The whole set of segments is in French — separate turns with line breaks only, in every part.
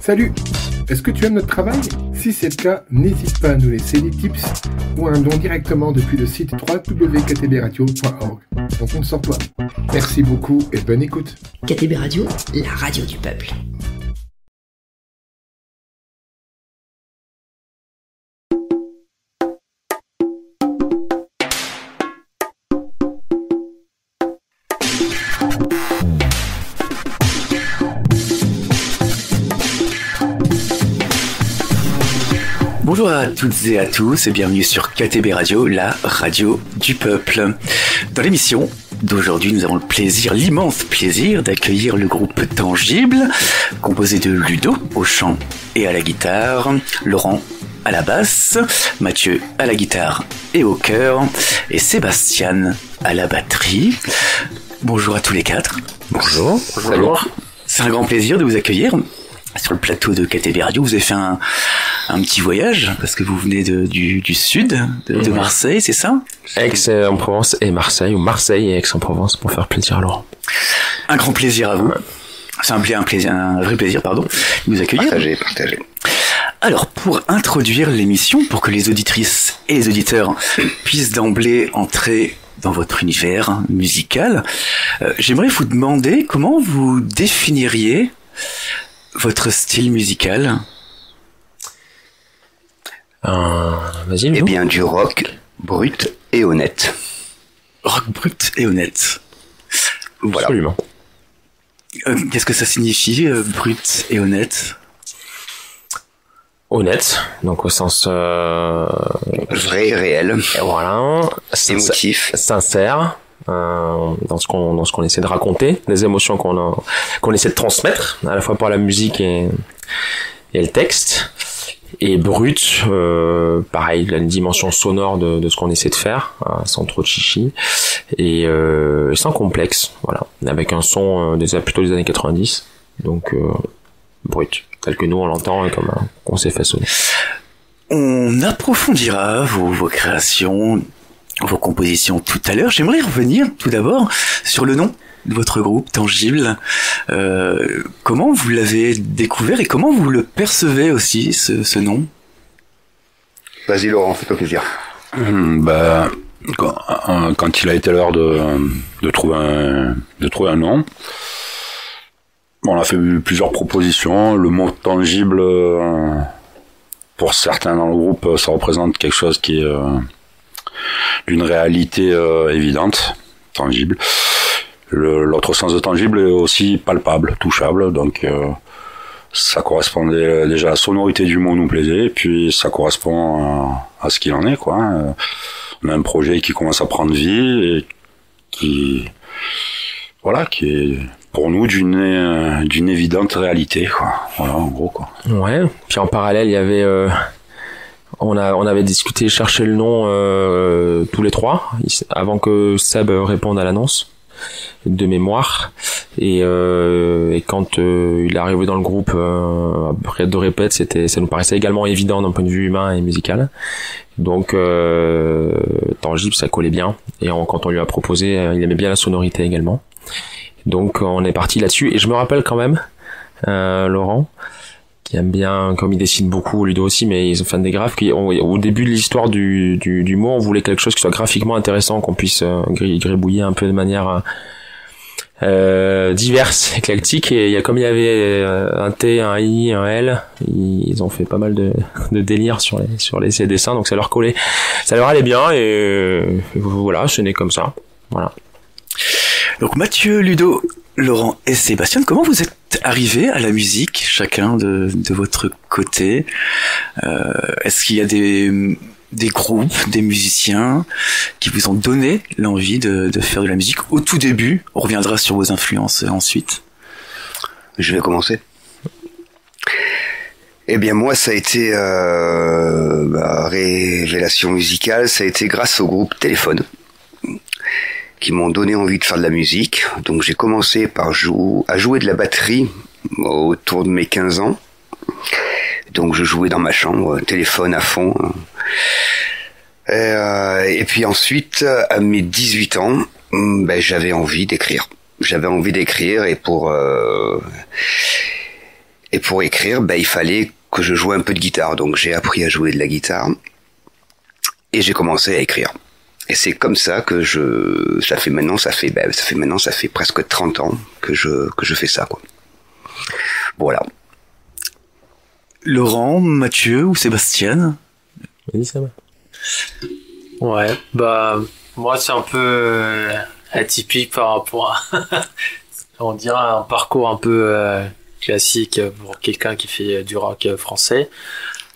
Salut! Est-ce que tu aimes notre travail? Si c'est le cas, n'hésite pas à nous laisser des tips ou un don directement depuis le site www.ktbradio.org. On compte sur toi. Merci beaucoup et bonne écoute.
KTB Radio, la radio du peuple.
Bonjour à toutes et à tous et bienvenue sur KTB Radio, la radio du peuple. Dans l'émission d'aujourd'hui, nous avons le plaisir, l'immense plaisir d'accueillir le groupe Tangible, composé de Ludo au chant et à la guitare, Laurent à la basse, Mathieu à la guitare et au chœur, et Sébastien à la batterie. Bonjour à tous les quatre.
Bonjour.
Bonjour. C'est un grand plaisir de vous accueillir sur le plateau de KTB Radio. Vous avez fait un petit voyage parce que vous venez du sud de Marseille, c'est ça?
Aix-en-Provence et Marseille, ou Marseille et Aix-en-Provence, pour faire plaisir à Laurent.
Un grand plaisir à vous. C'est un vrai plaisir, de vous accueillir.
Partagez.
Alors, pour introduire l'émission, pour que les auditrices et les auditeurs puissent d'emblée entrer dans votre univers musical, j'aimerais vous demander comment vous définiriez votre style musical.
Vas-y.
Eh bien, du rock brut et honnête.
Rock brut et honnête.
Voilà.
Absolument.
Qu'est-ce que ça signifie, brut et honnête?
Honnête, donc au sens
Vrai et réel.
et voilà,
Émotif.
sincère dans ce qu'on essaie de raconter, les émotions qu'on essaie de transmettre, à la fois par la musique et le texte. Et brut, pareil, il a une dimension sonore de ce qu'on essaie de faire, sans trop de chichi, et sans complexe, voilà, avec un son plutôt des années 90, donc brut, tel que nous on l'entend et comme qu'on s'est façonné.
On approfondira vos créations, vos compositions tout à l'heure. J'aimerais revenir tout d'abord sur le nom de votre groupe Tangible. Comment vous l'avez découvert et comment vous le percevez aussi, ce nom?
Vas-y Laurent, fais-toi plaisir.
Quand il a été l'heure de trouver un nom, on a fait plusieurs propositions. Le mot tangible, pour certains dans le groupe, ça représente quelque chose qui est d'une réalité évidente, tangible. L'autre sens de tangible est aussi palpable, touchable, donc ça correspondait déjà à la sonorité du mot nous plaisait, et puis ça correspond à ce qu'il en est, quoi. On a un projet qui commence à prendre vie et qui est pour nous d'une évidente réalité, quoi. Voilà, en gros, quoi.
Ouais. Puis en parallèle, il y avait on avait discuté, cherché le nom tous les trois avant que Seb réponde à l'annonce de mémoire, et quand il est arrivé dans le groupe après de répète, ça nous paraissait également évident d'un point de vue humain et musical, donc Tangible, ça collait bien, et quand on lui a proposé, il aimait bien la sonorité également, donc on est parti là-dessus. Et je me rappelle quand même Laurent, qui aime bien, comme il dessine beaucoup, Ludo aussi, mais ils sont fans des graphes, au début de l'histoire du mot, on voulait quelque chose qui soit graphiquement intéressant, qu'on puisse gribouiller un peu de manière diverse, éclectique, et il y avait un T, un I, un L, ils ont fait pas mal de délire sur ces dessins, donc ça leur collait, ça leur allait bien, et voilà, c'est né comme ça, voilà.
Donc Mathieu, Ludo, Laurent et Sébastien, comment vous êtes arrivés à la musique, chacun de votre côté? Est-ce qu'il y a des groupes, des musiciens qui vous ont donné l'envie de faire de la musique au tout début? On reviendra sur vos influences ensuite.
Je vais commencer. Eh bien moi, ça a été révélation musicale, ça a été grâce au groupe Téléphone, qui m'ont donné envie de faire de la musique. Donc j'ai commencé à jouer de la batterie autour de mes 15 ans. Donc je jouais dans ma chambre, téléphone à fond. Et puis ensuite, à mes 18 ans, j'avais envie d'écrire. Et Et pour écrire, il fallait que je joue un peu de guitare. Donc j'ai appris à jouer de la guitare et j'ai commencé à écrire. Et c'est comme ça que ça fait presque 30 ans que je fais ça, quoi. Voilà.
Laurent, Mathieu ou Sébastien?
Vas-y, ça va.
Ouais, moi c'est un peu atypique par rapport à on dirait un parcours un peu classique pour quelqu'un qui fait du rock français.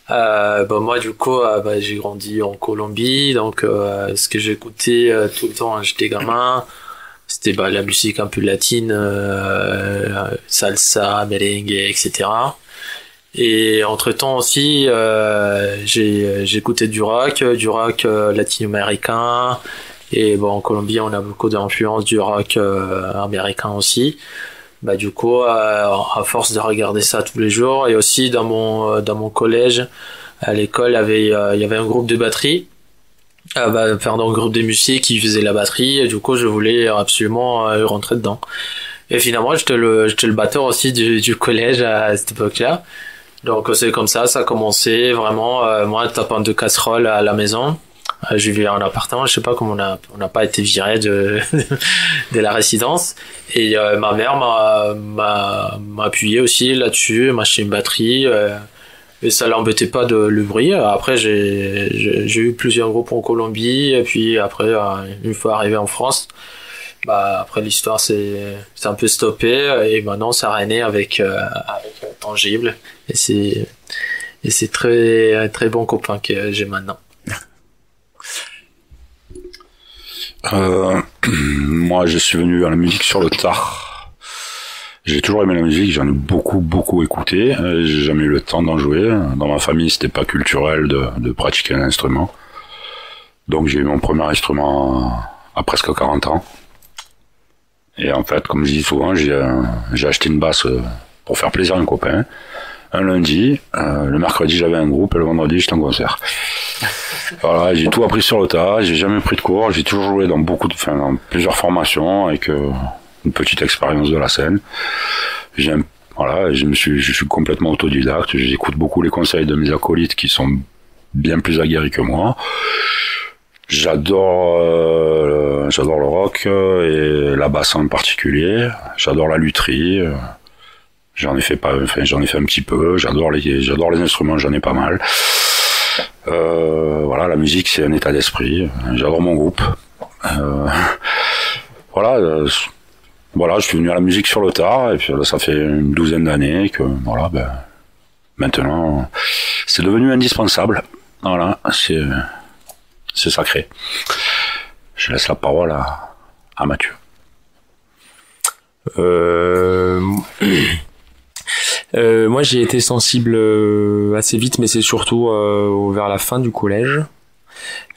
Moi du coup j'ai grandi en Colombie, donc ce que j'écoutais tout le temps quand j'étais gamin, c'était la musique un peu latine, salsa, merengue, etc. Et entre temps aussi j'écoutais du rock latino-américain, et en Colombie on a beaucoup d'influence du rock américain aussi. Du coup à force de regarder ça tous les jours, et aussi dans mon collège à l'école il y avait un groupe de batterie, un groupe de musique qui faisait la batterie, et du coup je voulais absolument rentrer dedans. Et finalement j'étais le batteur aussi du collège à cette époque-là. Donc c'est comme ça a commencé vraiment, moi tapant de casseroles à la maison. Je vivais en appartement, je sais pas comment on n'a pas été viré de la résidence, et ma mère m'a appuyé aussi là-dessus, m'a acheté une batterie, et ça l'embêtait pas le bruit. Après j'ai eu plusieurs groupes en Colombie, et puis après une fois arrivé en France, après l'histoire c'est un peu stoppé, et maintenant ça a régné avec Tangible, et c'est très très bon copain que j'ai maintenant.
Moi, je suis venu à la musique sur le tard. J'ai toujours aimé la musique, j'en ai beaucoup écouté. J'ai jamais eu le temps d'en jouer. Dans ma famille, c'était pas culturel de pratiquer un instrument. Donc j'ai eu mon premier instrument à presque 40 ans. Et en fait, comme je dis souvent, j'ai acheté une basse pour faire plaisir à un copain. Un lundi, le mercredi j'avais un groupe, et le vendredi j'étais en concert. Voilà, j'ai tout appris sur le tas, j'ai jamais pris de cours, j'ai toujours joué dans dans plusieurs formations avec une petite expérience de la scène. Je suis complètement autodidacte, j'écoute beaucoup les conseils de mes acolytes qui sont bien plus aguerris que moi. J'adore le rock et la basse en particulier, j'adore la lutherie. J'en ai fait un petit peu. J'adore les instruments, j'en ai pas mal. La musique c'est un état d'esprit. J'adore mon groupe. Je suis venu à la musique sur le tard, et puis là, ça fait une douzaine d'années que maintenant c'est devenu indispensable. Voilà, c'est sacré. Je laisse la parole à Mathieu.
Moi j'ai été sensible assez vite, mais c'est surtout vers la fin du collège,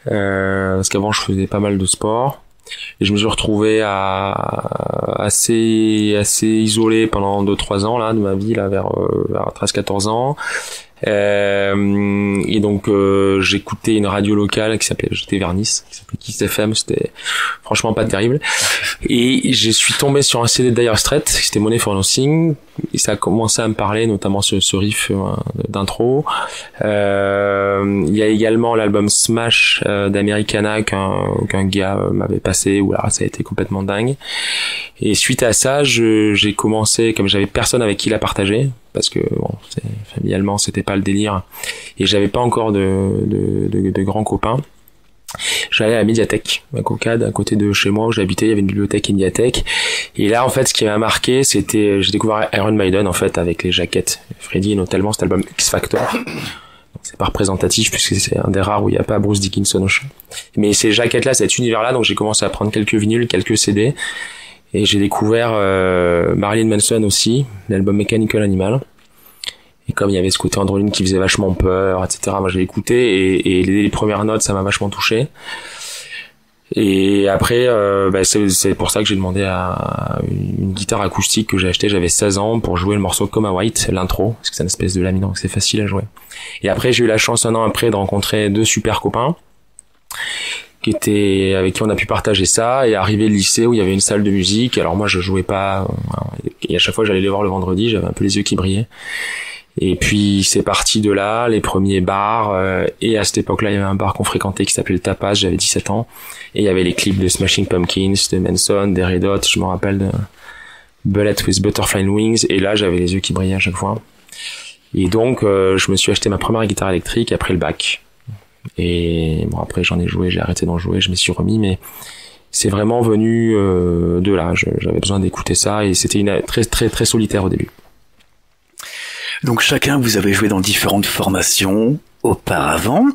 parce qu'avant je faisais pas mal de sport, et je me suis retrouvé assez isolé pendant 2-3 ans là de ma vie, là vers 13-14 ans. Et donc j'écoutais une radio locale j'étais vers Nice, qui s'appelait Kiss FM, c'était franchement pas terrible, et je suis tombé sur un CD de Dire Straits, c'était Money for Nothing, et ça a commencé à me parler, notamment ce riff d'intro. Il y a également l'album Smash d'Americana qu'un gars m'avait passé, où là ça a été complètement dingue. Et suite à ça, j'ai commencé, comme j'avais personne avec qui la partager, parce que familialement c'était pas le délire, et j'avais pas encore de grands copains, j'allais à la médiathèque à Cocade, à côté de chez moi où j'habitais. Il y avait une bibliothèque et une médiathèque, et là en fait ce qui m'a marqué, c'était j'ai découvert Iron Maiden en fait avec les jaquettes Freddy, et notamment cet album X Factor. Donc, c'est pas représentatif puisque c'est un des rares où il y a pas Bruce Dickinson au chant, mais ces jaquettes là, cet univers là, donc j'ai commencé à prendre quelques vinyles, quelques CD. Et j'ai découvert Marilyn Manson aussi, l'album Mechanical Animal. Et comme il y avait ce côté androgyne qui faisait vachement peur, etc., moi j'ai écouté, et les premières notes, ça m'a vachement touché. Et après, c'est pour ça que j'ai demandé à une guitare acoustique que j'ai achetée, j'avais 16 ans, pour jouer le morceau Coma White, l'intro, parce que c'est une espèce de laminant, donc c'est facile à jouer. Et après, j'ai eu la chance un an après de rencontrer 2 super copains, avec qui on a pu partager ça, et arrivé le lycée où il y avait une salle de musique. Alors moi je jouais pas, et à chaque fois j'allais les voir le vendredi, j'avais un peu les yeux qui brillaient. Et puis c'est parti de là, les premiers bars, et à cette époque-là il y avait un bar qu'on fréquentait qui s'appelait le Tapas, j'avais 17 ans, et il y avait les clips de Smashing Pumpkins, de Manson, des Red Hot, je me rappelle de Bullet with Butterfly Wings, et là j'avais les yeux qui brillaient à chaque fois. Et donc je me suis acheté ma première guitare électrique après le bac. Et bon, après j'en ai joué, j'ai arrêté d'en jouer, je m'y suis remis, mais c'est vraiment venu de là. J'avais besoin d'écouter ça, et c'était très très très solitaire au début.
Donc chacun, vous avez joué dans différentes formations auparavant,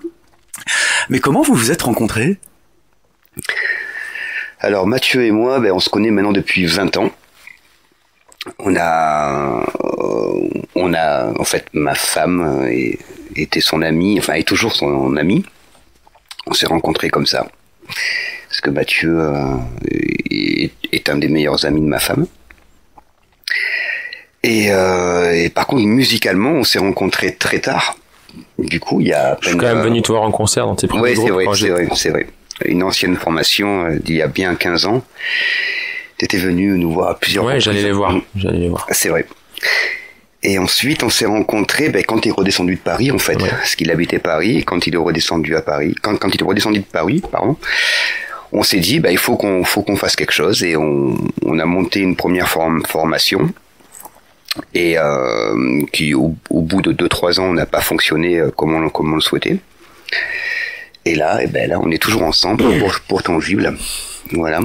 mais comment vous vous êtes rencontrés?
Alors Mathieu et moi, on se connaît maintenant depuis 20 ans. On a en fait, ma femme était son amie, enfin est toujours son amie. On s'est rencontrés comme ça, parce que Mathieu est un des meilleurs amis de ma femme. Et par contre, musicalement, on s'est rencontrés très tard. Du coup, il y a...
Je suis quand même venu te voir en concert dans tes premiers groupes.
Oui, c'est vrai. Une ancienne formation d'il y a bien 15 ans. T'étais venu nous voir à plusieurs fois.
Ouais, j'allais les voir.
C'est vrai. Et ensuite, on s'est rencontrés quand il est redescendu de Paris, en fait. Ouais. Parce qu'il habitait Paris, et quand il est redescendu à Paris... Quand il est redescendu de Paris, on s'est dit, il faut qu'on fasse quelque chose. Et on a monté une première formation. Et qui, au bout de 2-3 ans, n'a pas fonctionné comme on le souhaitait. Et là, on est toujours ensemble pour Tangible. Voilà.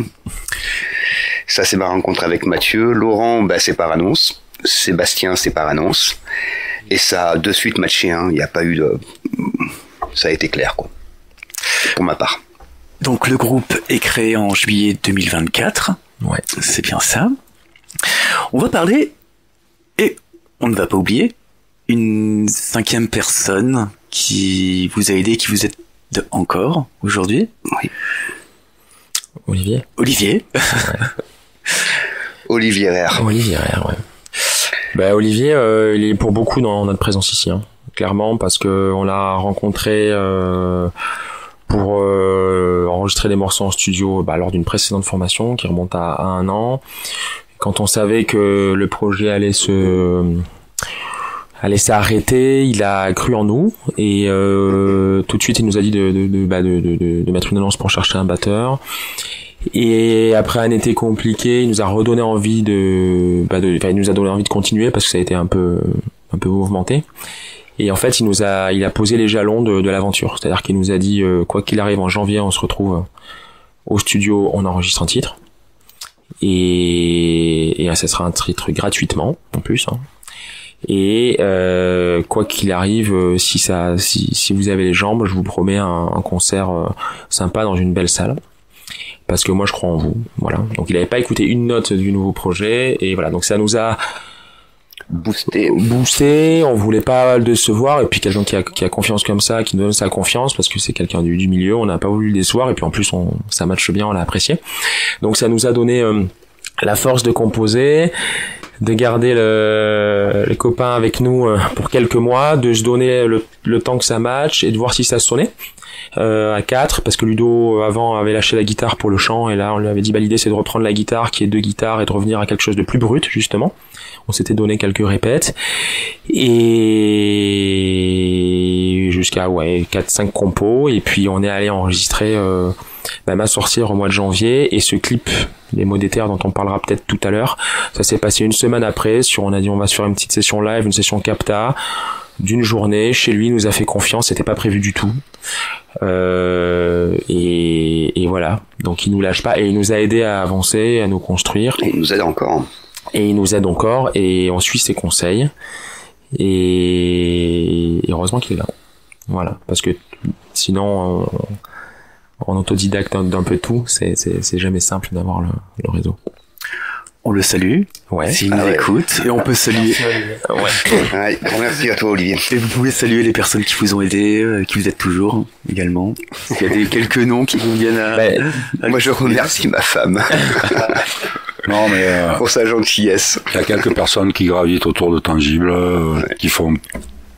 Ça, c'est ma rencontre avec Mathieu. Laurent, c'est par annonce. Sébastien, c'est par annonce. Et ça a de suite matché. Il n'y a pas eu de... Ça a été clair, quoi. Pour ma part.
Donc, le groupe est créé en juillet 2024.
Ouais.
C'est bien ça. On va parler, et on ne va pas oublier, une 5e personne qui vous a aidé, qui vous aide encore aujourd'hui.
Oui.
Olivier.
Ouais. Olivier Rère.
Ouais. Olivier, il est pour beaucoup dans notre présence ici, clairement, parce que on l'a rencontré pour enregistrer des morceaux en studio lors d'une précédente formation qui remonte à 1 an. Quand on savait que le projet allait s'arrêter, il a cru en nous, et tout de suite il nous a dit de mettre une annonce pour chercher un batteur. Et après un été compliqué, il nous a redonné envie il nous a donné envie de continuer, parce que ça a été un peu mouvementé. Et en fait, il a posé les jalons de l'aventure. C'est-à-dire qu'il nous a dit, quoi qu'il arrive, en janvier, on se retrouve au studio, on enregistre un titre. Et ça sera un titre gratuitement, en plus, Et quoi qu'il arrive, si vous avez les jambes, je vous promets un concert sympa dans une belle salle, parce que moi je crois en vous. Voilà. Donc il n'avait pas écouté une note du nouveau projet, et voilà. Donc ça nous a boosté. On voulait pas le décevoir, et puis quelqu'un qui a confiance comme ça, qui nous donne sa confiance, parce que c'est quelqu'un du milieu, on n'a pas voulu le décevoir, et puis en plus ça matche bien, on l'a apprécié. Donc ça nous a donné la force de composer, de garder les copains avec nous pour quelques mois, de se donner le temps que ça matche, et de voir si ça sonnait à 4, parce que Ludo avant avait lâché la guitare pour le chant, et là on lui avait dit l'idée c'est de reprendre la guitare qui est 2 guitares et de revenir à quelque chose de plus brut, justement. On s'était donné quelques répètes, et jusqu'à 4-5 compos, et puis on est allé enregistrer ma sorcière au mois de janvier, et ce clip Les mots d'éther dont on parlera peut-être tout à l'heure, ça s'est passé une semaine après. On a dit on va se faire une petite session live, une session capta d'une journée chez lui. Il nous a fait confiance, c'était pas prévu du tout, et voilà. Donc il nous lâche pas, et il nous a aidé à avancer, à nous construire,
et il nous aide encore,
et on suit ses conseils, et heureusement qu'il est là. Voilà, parce que sinon en autodidacte d'un peu tout, c'est jamais simple d'avoir le réseau.
On le salue, s'il nous écoute, et on peut saluer.
Merci à toi, Olivier.
Et vous pouvez saluer les personnes qui vous ont aidé, qui vous aident toujours également. Il y a quelques noms qui vous viennent à...
Moi, je remercie ma femme.
Non, mais
pour sa gentillesse.
Il y a quelques personnes qui gravitent autour de Tangible, qui font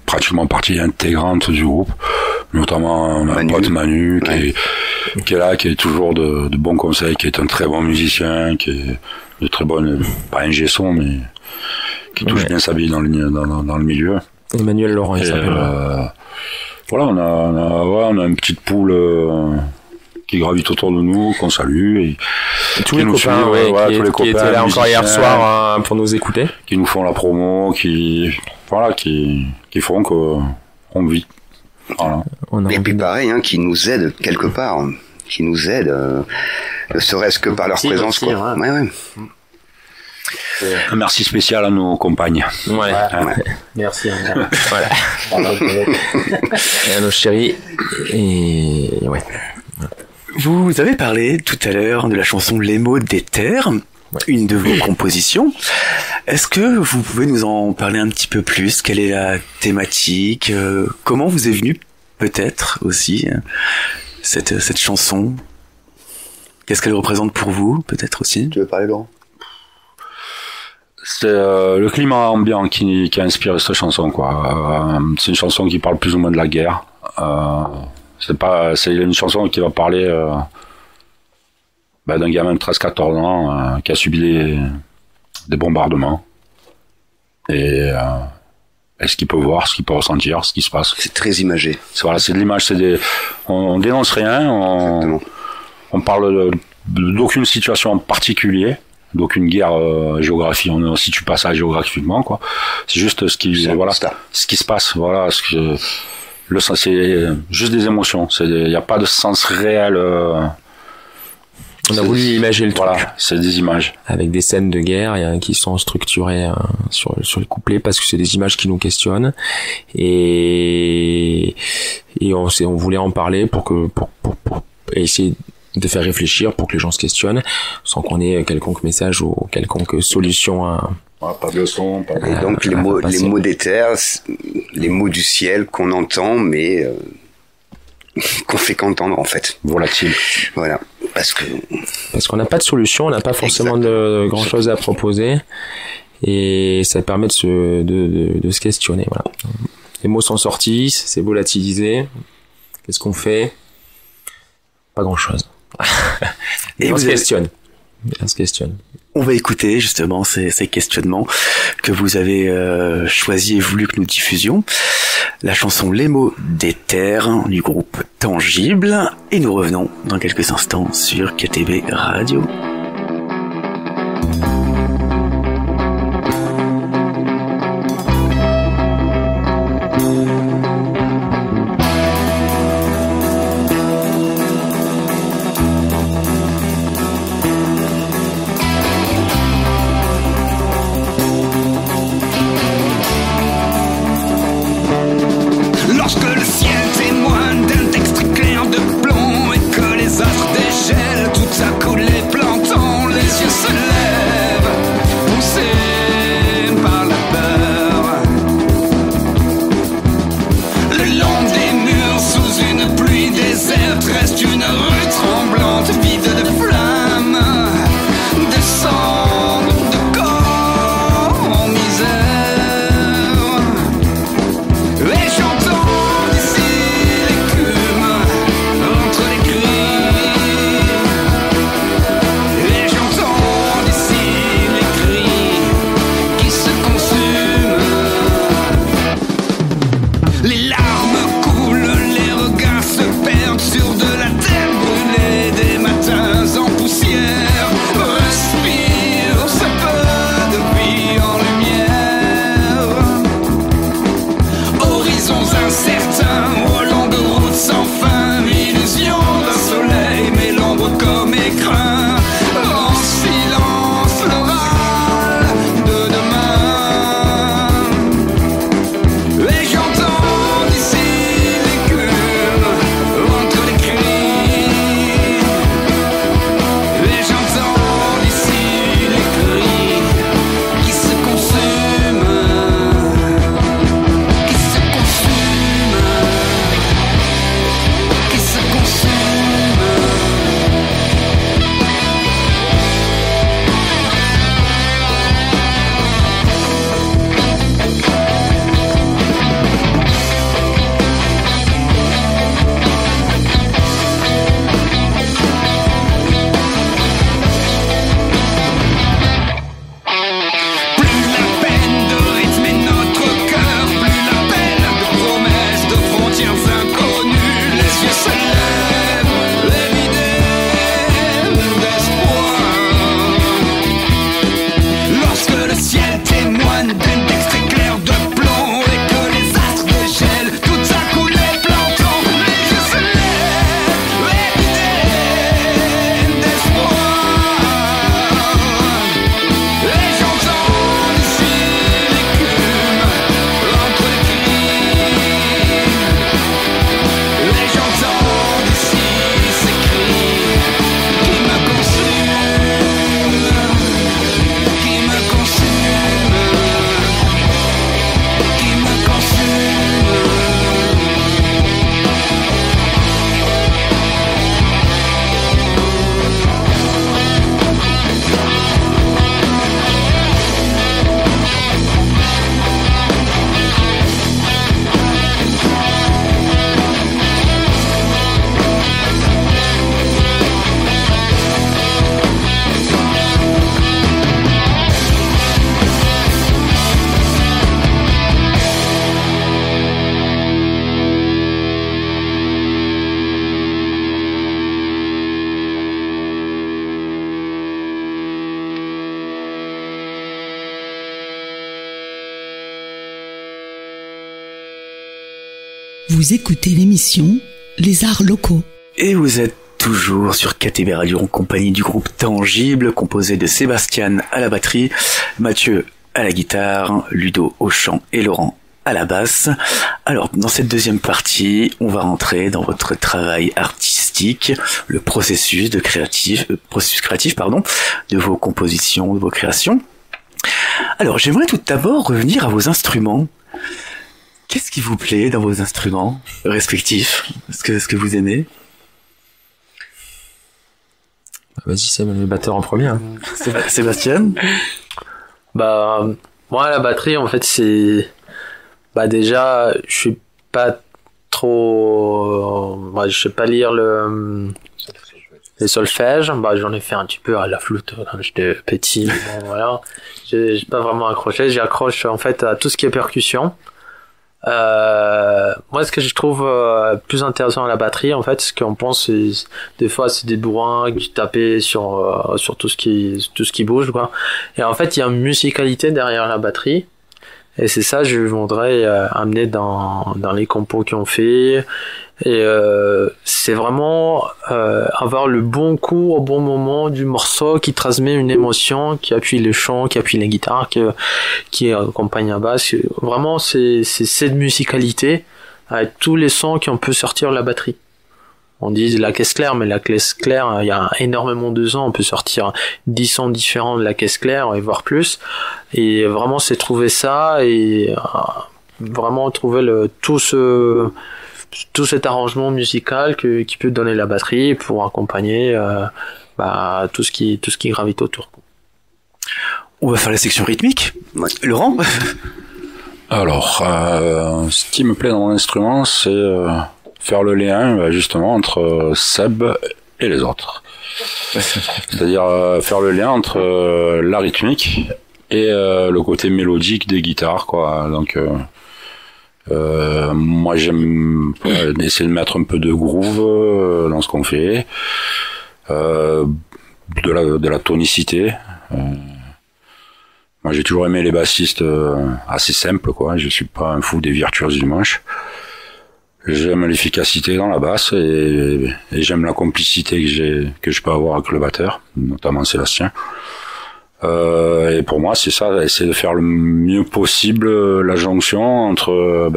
pratiquement partie intégrante du groupe, notamment un pote Manu qui est là, qui est toujours de bons conseils, qui est un très bon musicien, qui est de très bonne, pas ingé son, mais qui touche bien sa vie dans le milieu.
Emmanuel Laurent, il s'appelle.
Voilà, on a une petite poule qui gravite autour de nous, qu'on salue. Et
tous les copains, qui étaient là encore hier soir pour nous écouter.
Qui nous font la promo, qui font qu'on vit. Voilà.
Et puis pareil, qui nous aident quelque part, qui nous aident, ne serait-ce que par leur présence.
Aussi,
quoi. Ouais.
Un merci spécial à nos compagnes.
Ouais.
Merci.
Voilà. Et à nos chéris. Et ouais.
Vous avez parlé tout à l'heure de la chanson Les mots d'éther, une de vos compositions. Est-ce que vous pouvez nous en parler un petit peu plus? Quelle est la thématique? Comment vous est venue peut-être aussi cette chanson? Qu'est-ce qu'elle représente pour vous peut-être aussi?
Tu veux parler, Laurent?
C'est le climat ambiant qui a inspiré cette chanson, quoi. C'est une chanson qui parle plus ou moins de la guerre. C'est une chanson qui va parler d'un gamin de 13-14 ans qui a subi des bombardements et ce qu'il peut voir, ce qu'il peut ressentir, ce qui se passe.
C'est très imagé.
C'est de l'image, on dénonce rien, on parle d'aucune situation en particulier, d'aucune guerre géographique, on ne situe pas ça géographiquement, quoi. C'est juste ce qui se passe, voilà, c'est juste des émotions, il n'y a pas de sens réel.
On a voulu imager le truc.
Voilà, c'est des images.
Avec des scènes de guerre qui sont structurées sur les couplets parce que c'est des images qui nous questionnent. Et on voulait en parler pour essayer de faire réfléchir pour que les gens se questionnent sans qu'on ait quelconque message ou quelconque solution à...
Pas de son, pas de...
Et donc les mots d'éther, les mots du ciel qu'on entend, mais qu'on fait qu'entendre en fait.
Volatile.
Voilà. Parce
qu'on n'a pas de solution, on n'a pas forcément de grand chose à proposer, et ça permet de se questionner. Voilà. Les mots sont sortis, c'est volatilisé. Qu'est-ce qu'on fait? Pas grand chose. Et on se questionne.
On va écouter justement ces questionnements que vous avez choisi et voulu que nous diffusions. La chanson Les mots d'éther du groupe Tangible. Et nous revenons dans quelques instants sur KTB Radio.
Et j'entends d'ici
Vous écoutez l'émission Les Arts Locaux.
Et vous êtes toujours sur KTB Radio en compagnie du groupe Tangible, composé de Sébastien à la batterie, Mathieu à la guitare, Ludo au chant et Laurent à la basse. Alors, dans cette deuxième partie, on va rentrer dans votre travail artistique, le processus créatif, de vos compositions, de vos créations. Alors, j'aimerais tout d'abord revenir à vos instruments. Qu'est-ce qui vous plaît dans vos instruments respectifs ? Est-ce que vous aimez ?
Vas-y, c'est le batteur en premier. Hein.
Sébastien ?
Bah, moi, la batterie, en fait, c'est... Bah, déjà, je suis pas trop... je sais pas lire les solfèges. Bah, j'en ai fait un petit peu à la flûte quand j'étais petit. Bon, voilà. J'ai pas vraiment accroché. J'accroche, en fait, à tout ce qui est percussion. Moi, ce que je trouve plus intéressant à la batterie, en fait, ce qu'on pense, c'est des fois c'est des bourrins qui tapent sur tout ce qui bouge, quoi. Et en fait, il y a une musicalité derrière la batterie, et c'est ça que je voudrais amener dans les compos qu'on fait. Et c'est vraiment avoir le bon coup au bon moment du morceau qui transmet une émotion, qui appuie le chant, qui appuie la guitare, qui accompagne la basse. Vraiment, c'est cette musicalité avec tous les sons qu'on peut sortir de la batterie. On dit la caisse claire, mais la caisse claire, il y a énormément de sons. On peut sortir 10 sons différents de la caisse claire et voire plus. Et vraiment, c'est trouver ça et vraiment trouver tout cet arrangement musical qui peut donner la batterie pour accompagner tout ce qui gravite autour.
On va faire la section rythmique.
Ouais.
Laurent ?
Alors, ce qui me plaît dans mon instrument, c'est faire le lien justement entre Seb et les autres. C'est-à-dire faire le lien entre la rythmique et le côté mélodique des guitares, quoi. Donc moi j'aime essayer de mettre un peu de groove dans ce qu'on fait, de la tonicité. Moi j'ai toujours aimé les bassistes assez simples, quoi. Je suis pas un fou des virtuoses du manche. J'aime l'efficacité dans la basse et j'aime la complicité que je peux avoir avec le batteur, notamment Sébastien. Et pour moi, c'est ça, essayer de faire le mieux possible la jonction entre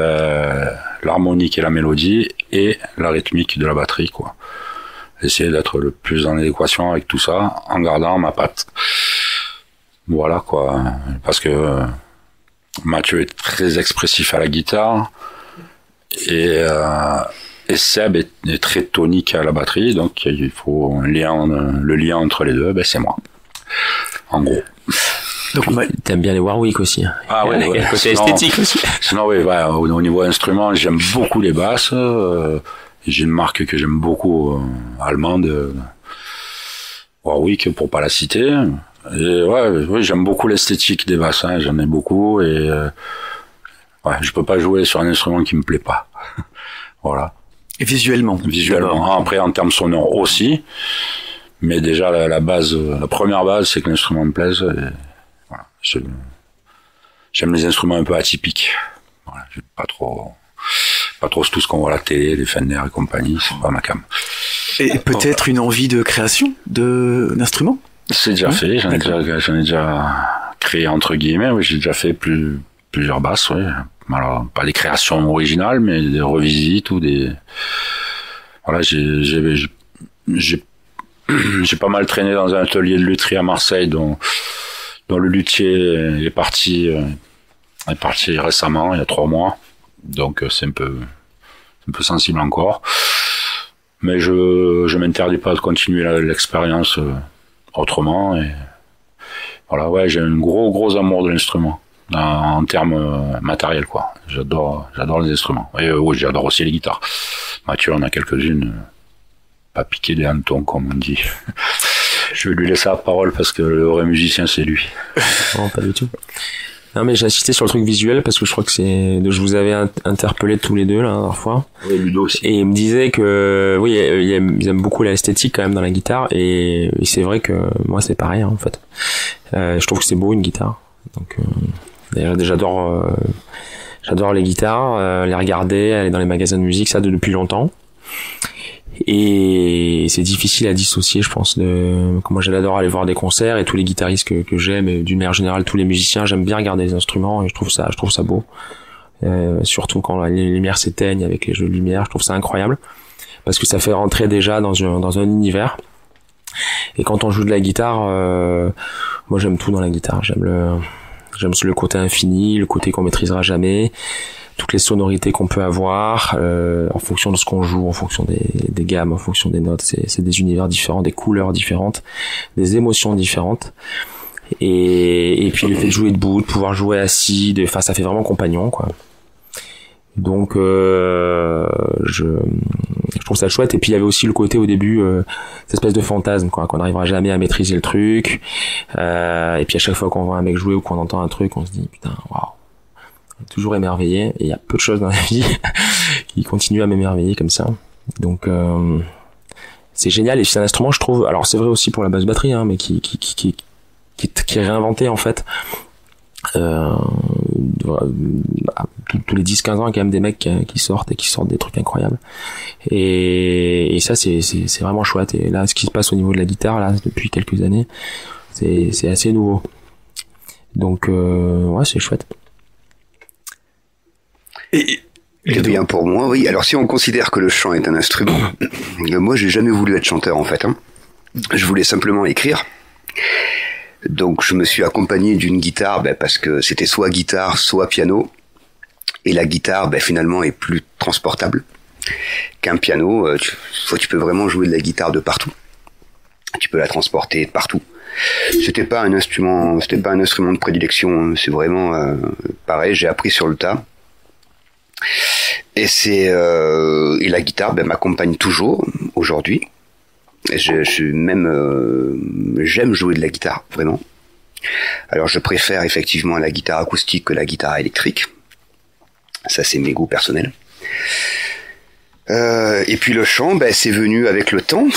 l'harmonique et la mélodie et la rythmique de la batterie, quoi. Essayer d'être le plus en adéquation avec tout ça en gardant ma patte. Voilà, quoi. Parce que Mathieu est très expressif à la guitare et Seb est très tonique à la batterie, donc il faut le lien entre les deux, c'est moi. En gros.
Donc, t'aimes bien les Warwick aussi. Hein.
Ah ouais, ouais.
Côté esthétique aussi.
Sinon, oui, au niveau instrument, j'aime beaucoup les basses. J'ai une marque que j'aime beaucoup, allemande, Warwick, pour pas la citer. Et oui, j'aime beaucoup l'esthétique des basses. Hein, j'en ai beaucoup et je peux pas jouer sur un instrument qui me plaît pas. Voilà.
Et visuellement.
Après, en termes sonores aussi. Mais déjà, la première base, c'est que l'instrument me plaise. Et voilà. J'aime les instruments un peu atypiques. Voilà. J'aime pas trop tout ce qu'on voit à la télé, les Fender et compagnie. C'est pas ma cam.
Et peut-être une envie de création d'instruments?
C'est déjà fait. J'en ai déjà créé entre guillemets. Oui, j'ai déjà fait plusieurs basses. Oui. Alors, pas des créations originales, mais des revisites ou des. Voilà, j'ai pas mal traîné dans un atelier de lutherie à Marseille dont le luthier est parti récemment, il y a 3 mois. Donc c'est un peu sensible encore. Mais je m'interdis pas de continuer l'expérience autrement et voilà, ouais, j'ai un gros amour de l'instrument en termes matériels, quoi. J'adore les instruments. Et oui, j'adore aussi les guitares. Mathieu en a quelques-unes. Pas piquer des hannetons, comme on dit. Je vais lui laisser la parole parce que le vrai musicien, c'est lui.
Non, pas du tout. Non, mais j'ai insisté sur le truc visuel parce que je crois que je vous avais interpellé tous les deux, là, la dernière fois.
Oui, Ludo aussi.
Et il me disait que, oui, ils aiment beaucoup l'esthétique quand même dans la guitare et c'est vrai que moi, c'est pareil, hein, en fait. Je trouve que c'est beau, une guitare. Donc, d'ailleurs, j'adore, J'adore les guitares, les regarder, aller dans les magasins de musique, ça depuis longtemps. Et c'est difficile à dissocier, je pense, de comment j'adore aller voir des concerts, et tous les guitaristes que j'aime, et d'une manière générale tous les musiciens, j'aime bien regarder les instruments et je trouve ça beau. Surtout quand les lumières s'éteignent avec les jeux de lumière, je trouve ça incroyable parce que ça fait rentrer déjà dans un univers. Et quand on joue de la guitare, moi j'aime tout dans la guitare, j'aime le côté infini, le côté qu'on maîtrisera jamais, toutes les sonorités qu'on peut avoir en fonction de ce qu'on joue, en fonction des gammes, en fonction des notes. C'est des univers différents, des couleurs différentes, des émotions différentes. Et puis le fait de jouer debout, de pouvoir jouer assis, enfin ça fait vraiment compagnon, quoi. Donc je trouve ça chouette. Et puis il y avait aussi le côté au début cette espèce de fantasme, quoi, qu'on n'arrivera jamais à maîtriser le truc. Et puis à chaque fois qu'on voit un mec jouer ou qu'on entend un truc, on se dit putain, waouh, on est toujours émerveillé. Et il y a peu de choses dans la vie qui continuent à m'émerveiller comme ça. Donc c'est génial. Et c'est un instrument, je trouve, alors c'est vrai aussi pour la basse batterie, hein, mais qui est réinventé en fait. Tous les 10-15 ans, il y a quand même des mecs qui sortent des trucs incroyables. Et ça, c'est vraiment chouette. Et là, ce qui se passe au niveau de la guitare, là, depuis quelques années, c'est assez nouveau. Donc, ouais, c'est chouette.
Et bien pour moi, oui. Alors, si on considère que le chant est un instrument, moi, j'ai jamais voulu être chanteur, en fait, hein. Je voulais simplement écrire. Donc je me suis accompagné d'une guitare parce que c'était soit guitare, soit piano. Et la guitare finalement est plus transportable qu'un piano. Tu peux vraiment jouer de la guitare de partout. Tu peux la transporter de partout. C'était pas un instrument de prédilection. C'est vraiment pareil, j'ai appris sur le tas. Et et la guitare m'accompagne toujours aujourd'hui. J'aime jouer de la guitare, vraiment. Alors je préfère effectivement la guitare acoustique que la guitare électrique. Ça, c'est mes goûts personnels. Et puis le chant, c'est venu avec le temps.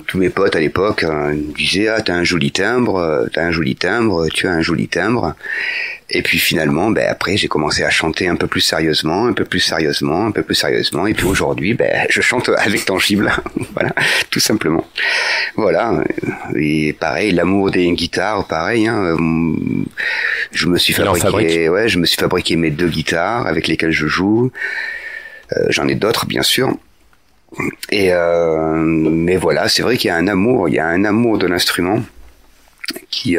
Tous mes potes à l'époque me disaient « Ah, t'as un joli timbre, tu as un joli timbre. » Et puis finalement, après, j'ai commencé à chanter un peu plus sérieusement. Et puis aujourd'hui, je chante avec Tangible. Voilà, tout simplement. Voilà. Et pareil, l'amour des guitares, pareil, hein. Je me suis fabriqué mes 2 guitares avec lesquelles je joue. J'en ai d'autres, bien sûr. Mais voilà, c'est vrai qu'il y a un amour de l'instrument qui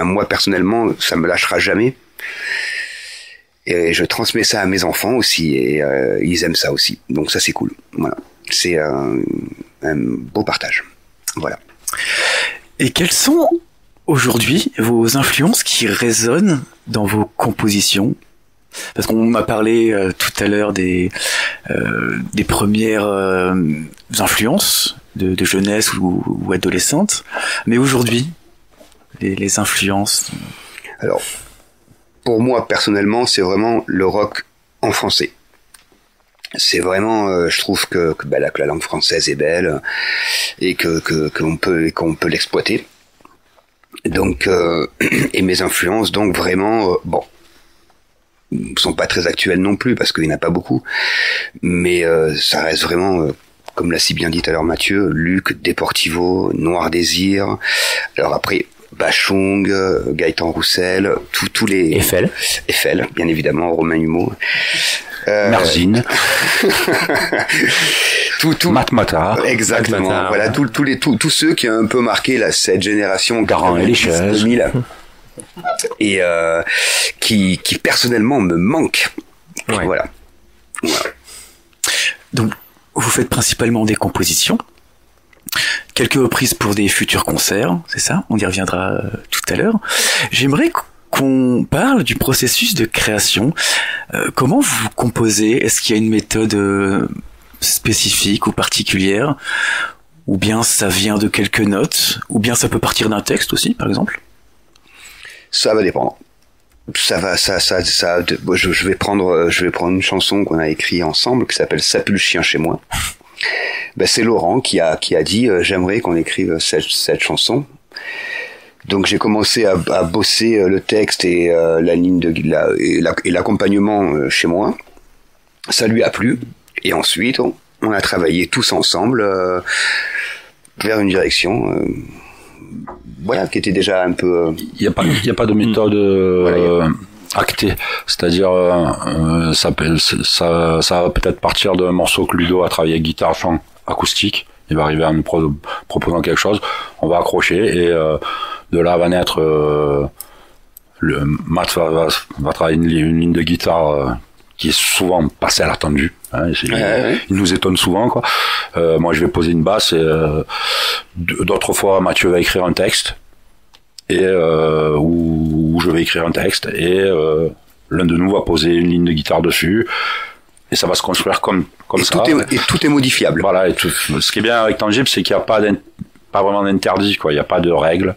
moi personnellement, ça me lâchera jamais. Et je transmets ça à mes enfants aussi, et ils aiment ça aussi. Donc ça, c'est cool. Voilà, c'est un beau partage. Voilà.
Et quelles sont aujourd'hui vos influences qui résonnent dans vos compositions? Parce qu'on m'a parlé tout à l'heure des premières influences de jeunesse ou adolescente, mais aujourd'hui, les influences.
Alors, pour moi personnellement, c'est vraiment le rock en français. C'est vraiment, je trouve que la langue française est belle et qu'on peut l'exploiter. Donc, et mes influences, donc vraiment, sont pas très actuelles non plus parce qu'il n'y en a pas beaucoup, mais ça reste vraiment, comme l'a si bien dit tout à l'heure Mathieu, Luc, Deportivo, Noir Désir. Alors après, Bachung, Gaëtan Roussel, tous les
Eiffel,
bien évidemment, Romain Humeau,
Merzine,
Matmata, exactement.
Matmata,
voilà, tous ceux qui ont un peu marqué cette génération
Garant et les chaises
2000, et qui personnellement me manquent.
Ouais.
Voilà.
Donc, vous faites principalement des compositions, quelques reprises pour des futurs concerts, c'est ça? On y reviendra tout à l'heure. J'aimerais qu'on parle du processus de création. Comment vous composez? Est-ce qu'il y a une méthode spécifique ou particulière? Ou bien ça vient de quelques notes? Ou bien ça peut partir d'un texte aussi, par exemple?
Ça va dépendre. Je vais prendre une chanson qu'on a écrite ensemble qui s'appelle Ça pue le chien chez moi. C'est Laurent qui a dit j'aimerais qu'on écrive cette chanson. Donc j'ai commencé à bosser le texte et la ligne et l'accompagnement chez moi. Ça lui a plu et ensuite on a travaillé tous ensemble vers une direction qui était déjà un peu.
Il y a pas de méthode actée, c'est-à-dire ça va peut-être partir d'un morceau que Ludo a travaillé avec guitare chant acoustique. Il va arriver en nous proposant quelque chose, on va accrocher et de là va naître Matt va travailler une ligne de guitare qui est souvent passée à l'attendu. Hein, il nous étonne souvent, quoi. Moi, je vais poser une basse et d'autres fois, Mathieu va écrire un texte et où je vais écrire un texte et l'un de nous va poser une ligne de guitare dessus. Et ça va se construire comme ça.
Tout est modifiable.
Voilà. Ce qui est bien avec Tangible, c'est qu'il n'y a pas vraiment d'interdit, quoi. Il n'y a pas de règles.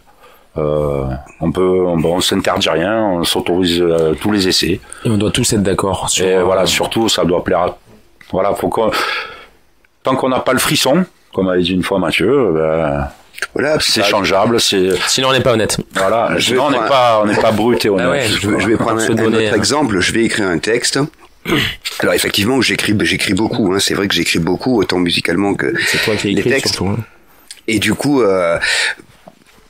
On s'interdit rien, on s'autorise tous les essais.
Et on doit tous être d'accord.
Surtout, ça doit plaire tant qu'on n'a pas le frisson, comme avait dit une fois Mathieu, c'est changeable,
sinon on n'est pas honnête.
Voilà. Sinon on n'est pas brut et honnête.
Je vais prendre un autre exemple. Je vais écrire un texte. Alors effectivement, j'écris beaucoup. Hein. C'est vrai que j'écris beaucoup, autant musicalement que
c'est toi qui écris,
les textes.
Surtout, hein.
Et du coup,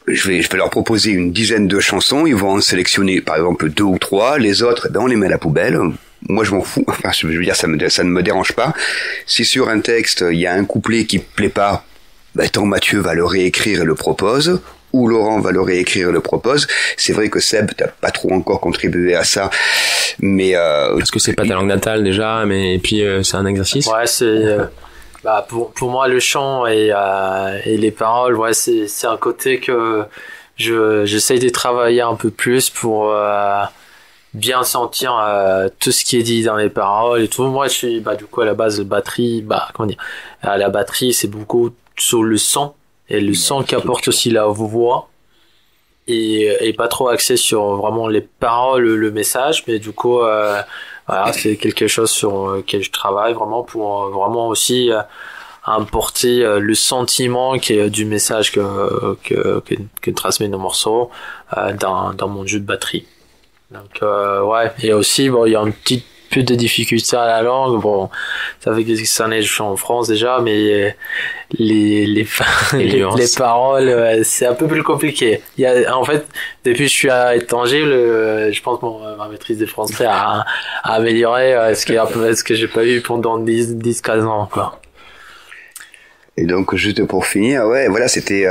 je vais leur proposer une dizaine de chansons. Ils vont en sélectionner, par exemple, 2 ou 3. Les autres, on les met à la poubelle. Moi, je m'en fous. Enfin, je veux dire, ça ne me dérange pas. Si sur un texte, il y a un couplet qui plaît pas, tant Mathieu va le réécrire et le propose, ou Laurent va le réécrire et le propose. C'est vrai que Seb, t'as pas trop encore contribué à ça, mais
parce que c'est pas ta langue natale déjà, mais et puis c'est un exercice.
Ouais, c'est pour moi le chant et les paroles, c'est un côté que j'essaye de travailler un peu plus pour bien sentir tout ce qui est dit dans les paroles et tout. Moi, je suis du coup à la base de batterie, à la batterie, c'est beaucoup sur le son. Et le son qu'apporte aussi la voix et pas trop axé sur vraiment les paroles, le message, mais du coup c'est quelque chose sur lequel je travaille vraiment pour vraiment aussi apporter le sentiment qui est du message que transmet nos morceaux dans mon jeu de batterie. Donc et aussi il y a un petit peu de difficulté à la langue. Bon, ça fait quelques années que je suis en France déjà, mais les paroles, c'est un peu plus compliqué. En fait, depuis que je suis à Tangible, je pense que ma maîtrise des français a amélioré ce que j'ai pas eu pendant 10-15 ans, quoi.
Et donc, juste pour finir, c'était,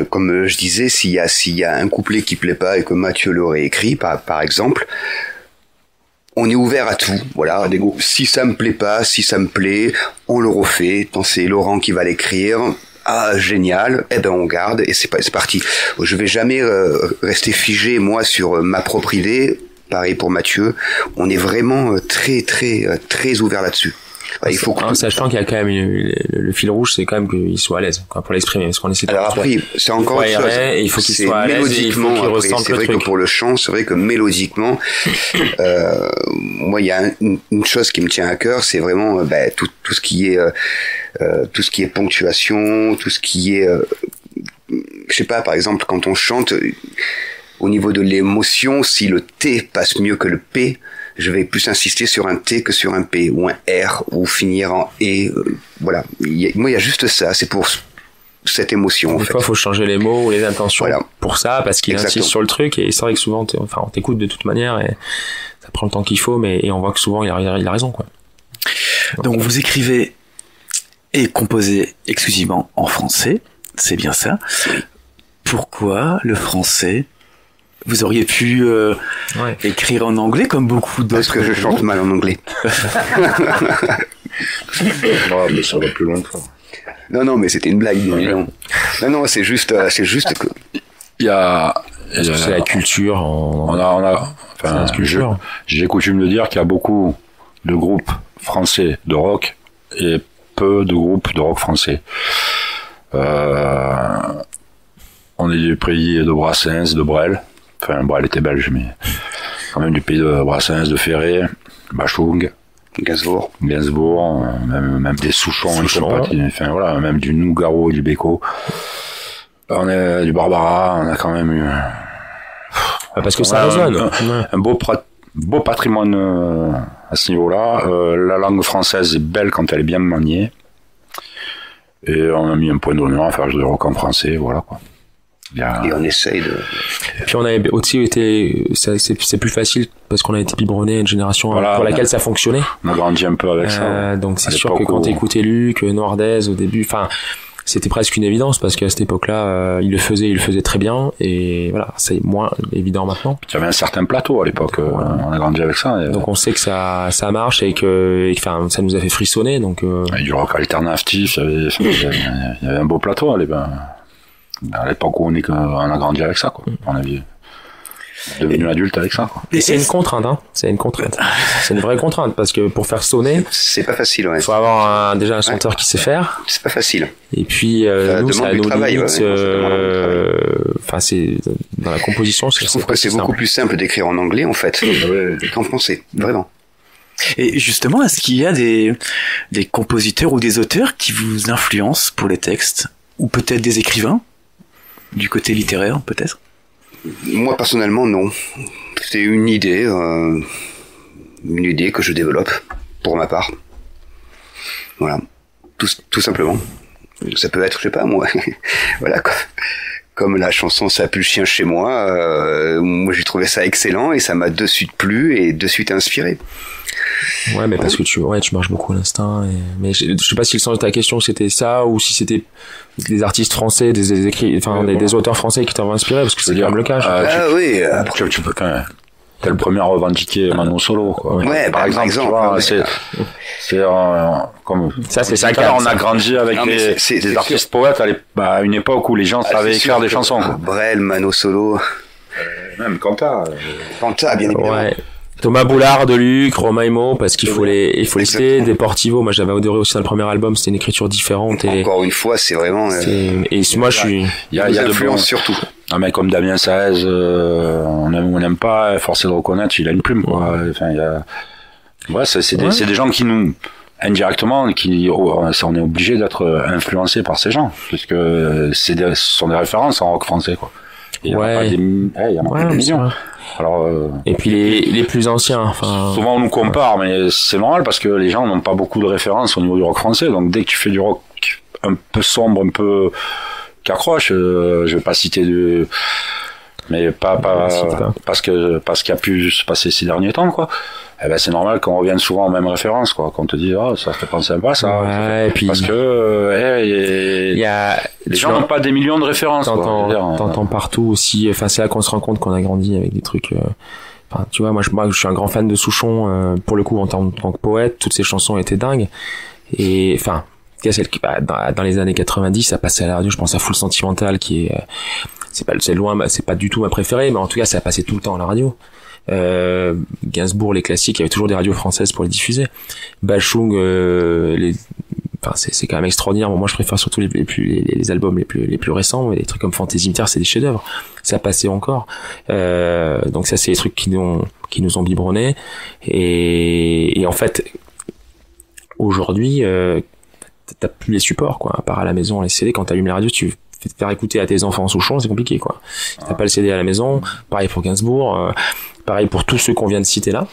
comme je disais, s'il y a un couplet qui plaît pas et que Mathieu l'aurait écrit, par exemple, on est ouvert à tout, voilà. Si ça me plaît pas, si ça me plaît, on le refait. Quand c'est Laurent qui va l'écrire, génial, on garde et c'est parti. Je vais jamais rester figé moi sur ma propre idée. Pareil pour Mathieu, on est vraiment très très très ouvert là-dessus.
Il faut sachant qu'il y a quand même le fil rouge, c'est quand même qu'il soit à l'aise pour l'exprimer, parce qu'on essaie de.
Alors après, c'est encore autre chose.
Et il faut qu'il soit à l'aise.
Mélodiquement, c'est vrai que pour le chant, c'est vrai que mélodiquement, moi, il y a une chose qui me tient à cœur, c'est vraiment tout ce qui est ponctuation, tout ce qui est, je sais pas, par exemple, quand on chante, au niveau de l'émotion, si le T passe mieux que le P, je vais plus insister sur un T que sur un P, ou un R, ou finir en E, voilà. Moi, il y a juste ça, c'est pour cette émotion,
Des fois, il faut changer les mots ou les intentions pour ça, parce qu'il insiste sur le truc, et c'est vrai que souvent, on t'écoute de toute manière, et ça prend le temps qu'il faut, et on voit que souvent, il a raison, quoi.
Donc, vous écrivez et composez exclusivement en français, c'est bien ça. Pourquoi le français ? Vous auriez pu écrire en anglais comme beaucoup d'autres.
Parce que je chante mal en anglais.
Mais ça va plus loin.
Non, mais c'était une blague. Non, c'est juste que
c'est la culture.
J'ai coutume de dire qu'il y a beaucoup de groupes français de rock et peu de groupes de rock français. On est du pays de Brassens, de Brel. Enfin, Brel était belge, mais quand même du pays de Brassens, de Ferré, Bachung,
Gainsbourg,
même des Souchons et compagnie. Enfin, voilà, même du Nougaro et du Béco. On est du Barbara, on a quand même eu...
Parce que ça résonne.
Un beau patrimoine à ce niveau-là. La langue française est belle quand elle est bien maniée. Et on a mis un point d'honneur à faire du rock en français, voilà quoi.
Et on essaye de...
Et puis on a aussi été, c'est plus facile parce qu'on a été biberonné à une génération pour laquelle ça fonctionnait.
On a grandi un peu avec ça.
Donc c'est sûr que quand t'écoutais Luc, Noirdaise au début, enfin, c'était presque une évidence parce qu'à cette époque-là, il le faisait très bien et voilà, c'est moins évident maintenant.
Il y avait un certain plateau à l'époque, on a grandi avec ça.
Donc on sait que ça marche et que, enfin, ça nous a fait frissonner, donc.
Il y a du rock alternatif, il y avait un beau plateau à l'époque où on a grandi avec ça, quoi. On est devenu adulte avec ça, quoi.
Et c'est une contrainte, hein. C'est une contrainte. C'est une vraie contrainte parce que pour faire sonner.
C'est pas facile, ouais.
Faut avoir déjà un chanteur qui sait faire.
C'est pas facile.
Et puis, nous, ça a nos limites, enfin, c'est, dans la composition,
je trouve que c'est beaucoup plus simple d'écrire en anglais, en fait, qu'en français. Vraiment.
Et justement, est-ce qu'il y a des compositeurs ou des auteurs qui vous influencent pour les textes? Ou peut-être des écrivains? Du côté littéraire, peut-être?
Moi, personnellement, non. C'est une idée que je développe, pour ma part. Voilà. Tout simplement. Ça peut être, je sais pas, moi. Voilà, quoi. Comme la chanson Ça pue le chien chez moi, moi j'ai trouvé ça excellent et ça m'a de suite plu et de suite inspiré.
Ouais, mais parce que tu marches beaucoup à l'instinct. Mais je sais pas si le sens de ta question c'était ça ou si c'était des artistes français, des auteurs français qui t'ont inspiré, parce que c'est quand même le cas.
Oui.
Tu peux quand même. T'es le premier à revendiquer Mano Solo, quoi.
Ouais, par exemple. Tu vois,
c'est comme
ça, c'est ça.
On a grandi avec des artistes poètes à une époque où les gens savaient écrire des chansons.
Brel, Mano Solo.
Même Kanta,
bien évidemment.
Ouais. Thomas Boulard, Deluc, Romain Imo, parce qu'il faut les citer, Deportivo. Moi, j'avais adoré aussi dans le premier album, c'était une écriture différente.
Encore une fois, c'est vraiment,
et moi, il
y a de l'influence surtout.
Un mec comme Damien Saez, on aime ou on n'aime pas, forcé de reconnaître, il a une plume, quoi. Enfin, c'est des gens qui nous, indirectement, on est obligé d'être influencé par ces gens, puisque ce sont des références en rock français, quoi. Il y en a pas des millions. Alors,
et puis les plus anciens, enfin.
Souvent on nous compare, mais c'est normal parce que les gens n'ont pas beaucoup de références au niveau du rock français. Donc dès que tu fais du rock un peu sombre, un peu qui accroche, je vais pas citer mais pas parce qu'il y a pu se passer ces derniers temps, quoi. Eh ben c'est normal qu'on revienne souvent aux mêmes références, quoi. Qu'on te dise ça fait penser un peu à ça.
Ouais, et puis
parce que les gens n'ont pas des millions de références.
T'entends partout aussi. Enfin, c'est là qu'on se rend compte qu'on a grandi avec des trucs. Enfin, tu vois, moi je suis un grand fan de Souchon. Pour le coup, en tant que poète, toutes ses chansons étaient dingues. Et enfin, celle qui dans les années 90, ça passait à la radio. Je pense à Full Sentimental, qui est c'est pas du tout ma préférée, mais en tout cas, ça passait tout le temps à la radio. Gainsbourg, les classiques, il y avait toujours des radios françaises pour les diffuser. Bachung, c'est quand même extraordinaire. Bon, moi, je préfère surtout les albums les plus récents, mais les trucs comme Fantaisie Militaire, c'est des chefs-d'œuvre. Ça passait encore. Donc ça, c'est des trucs qui nous ont biberonnés. Et en fait, aujourd'hui, t'as plus les supports, quoi. À part à la maison, les CD, quand t'allumes la radio, tu faire écouter à tes enfants Souchon, c'est compliqué, quoi. T'as pas le CD à la maison. Pareil pour Gainsbourg. Pareil pour tous ceux qu'on vient de citer là.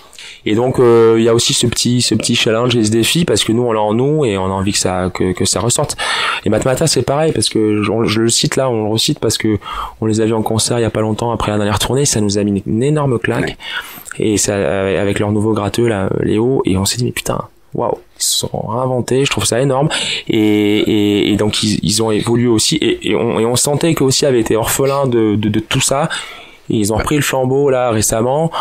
Et donc il y a aussi ce petit challenge et ce défi parce que nous on l'a en nous et on a envie que ça ressorte. Et Matmata c'est pareil parce que je le cite là, on le recite parce que on les a vus en concert il y a pas longtemps après la dernière tournée, ça nous a mis une énorme claque. Et ça avec leur nouveau gratteux là, Léo, et on s'est dit mais putain, waouh, ils se sont réinventés, je trouve ça énorme. Et donc ils ont évolué aussi et on sentait qu'eux aussi avaient été orphelins de tout ça. Et ils ont repris le flambeau là récemment.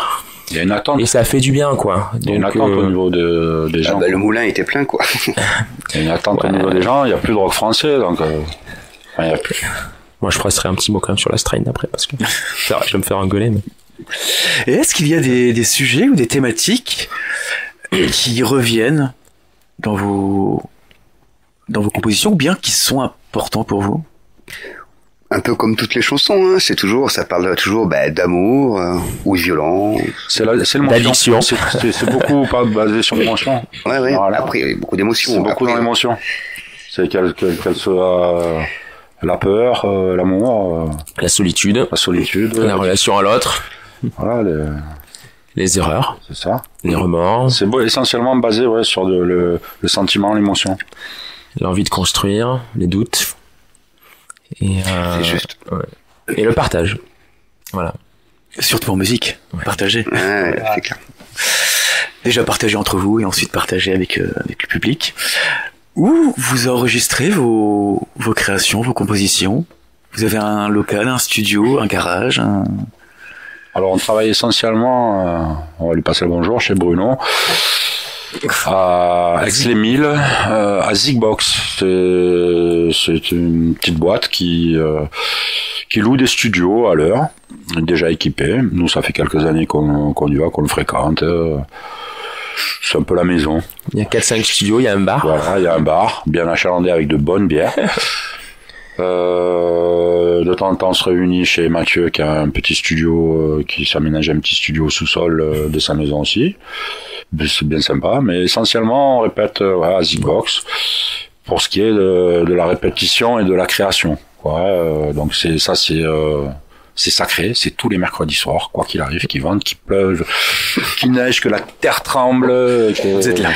Il y a une attente.
Et ça fait du bien, quoi.
Il y a une attente au niveau des gens.
Le moulin était plein, quoi.
Il y a une attente au niveau des gens. Il n'y a plus de rock français, donc il y a plus.
Moi, je ferai un petit mot quand même sur la Strain après, parce que je vais me faire engueuler. Mais...
Et est-ce qu'il y a des sujets ou des thématiques qui reviennent dans vos compositions ou bien qui sont importants pour vous?
Un peu comme toutes les chansons, hein. Ça parle toujours d'amour ou de violence.
C'est l'émotion.
D'addiction.
C'est beaucoup pas basé sur l'émotion.
Ouais. Voilà. Après, il y a beaucoup d'émotions.
C'est beaucoup dans l'émotion. C'est qu'elle soit la peur, l'amour,
la solitude, la relation à l'autre,
voilà,
les erreurs,
c'est ça,
les remords.
C'est essentiellement basé sur le sentiment, l'émotion,
l'envie de construire, les doutes et
c'est juste.
Ouais. Et le partage. Voilà.
Surtout en musique, partager.
Ouais, c'est clair.
Déjà partager entre vous et ensuite partager avec le public. Où vous enregistrez vos créations, vos compositions? Vous avez un local, un studio, un garage,
Alors on travaille essentiellement, on va lui passer le bonjour, chez Bruno, à Aix-les-Milles, à Zigbox. C'est une petite boîte qui loue des studios à l'heure, déjà équipés. Nous, ça fait quelques années qu'on y va, qu'on le fréquente. C'est un peu la maison.
Il y a 4-5 studios, il y a un bar.
Voilà, il y a un bar, bien achalandé avec de bonnes bières. De temps en temps, on se réunit chez Mathieu, qui a un petit studio, qui s'aménage un petit studio au sous-sol de sa maison aussi. C'est bien sympa, mais essentiellement, on répète à Zigbox pour ce qui est de la répétition et de la création. Donc c'est sacré, c'est tous les mercredis soirs, quoi qu'il arrive, qu'il vente, qu'il pleuve, qu'il neige, que la terre tremble.
Vous êtes là.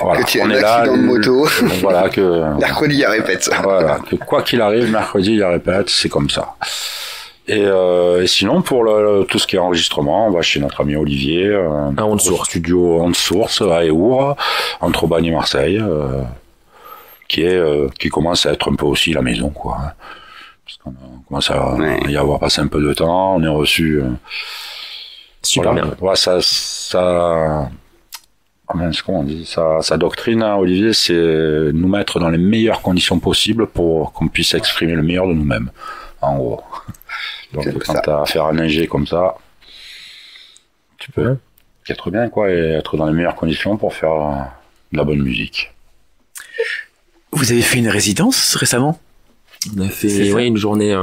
Voilà, que tu aies un accident de moto.
Voilà, que
mercredi, il répète.
Voilà, que quoi qu'il arrive, mercredi, il répète, c'est comme ça. Et sinon, pour tout ce qui est enregistrement, on va chez notre ami Olivier,
au
studio On Source à Éour, entre Aubagne et Marseille, qui commence à être un peu aussi la maison, quoi. Parce qu'on commence à y avoir passé un peu de temps, on est reçu.
Super bien.
Ouais, comment on dit, sa doctrine, hein, Olivier, c'est nous mettre dans les meilleures conditions possibles pour qu'on puisse exprimer le meilleur de nous-mêmes, en gros. Donc quand t'as affaire à neiger comme ça, tu peux être bien, quoi, et être dans les meilleures conditions pour faire de la bonne musique.
Vous avez fait une résidence récemment?
On a fait une journée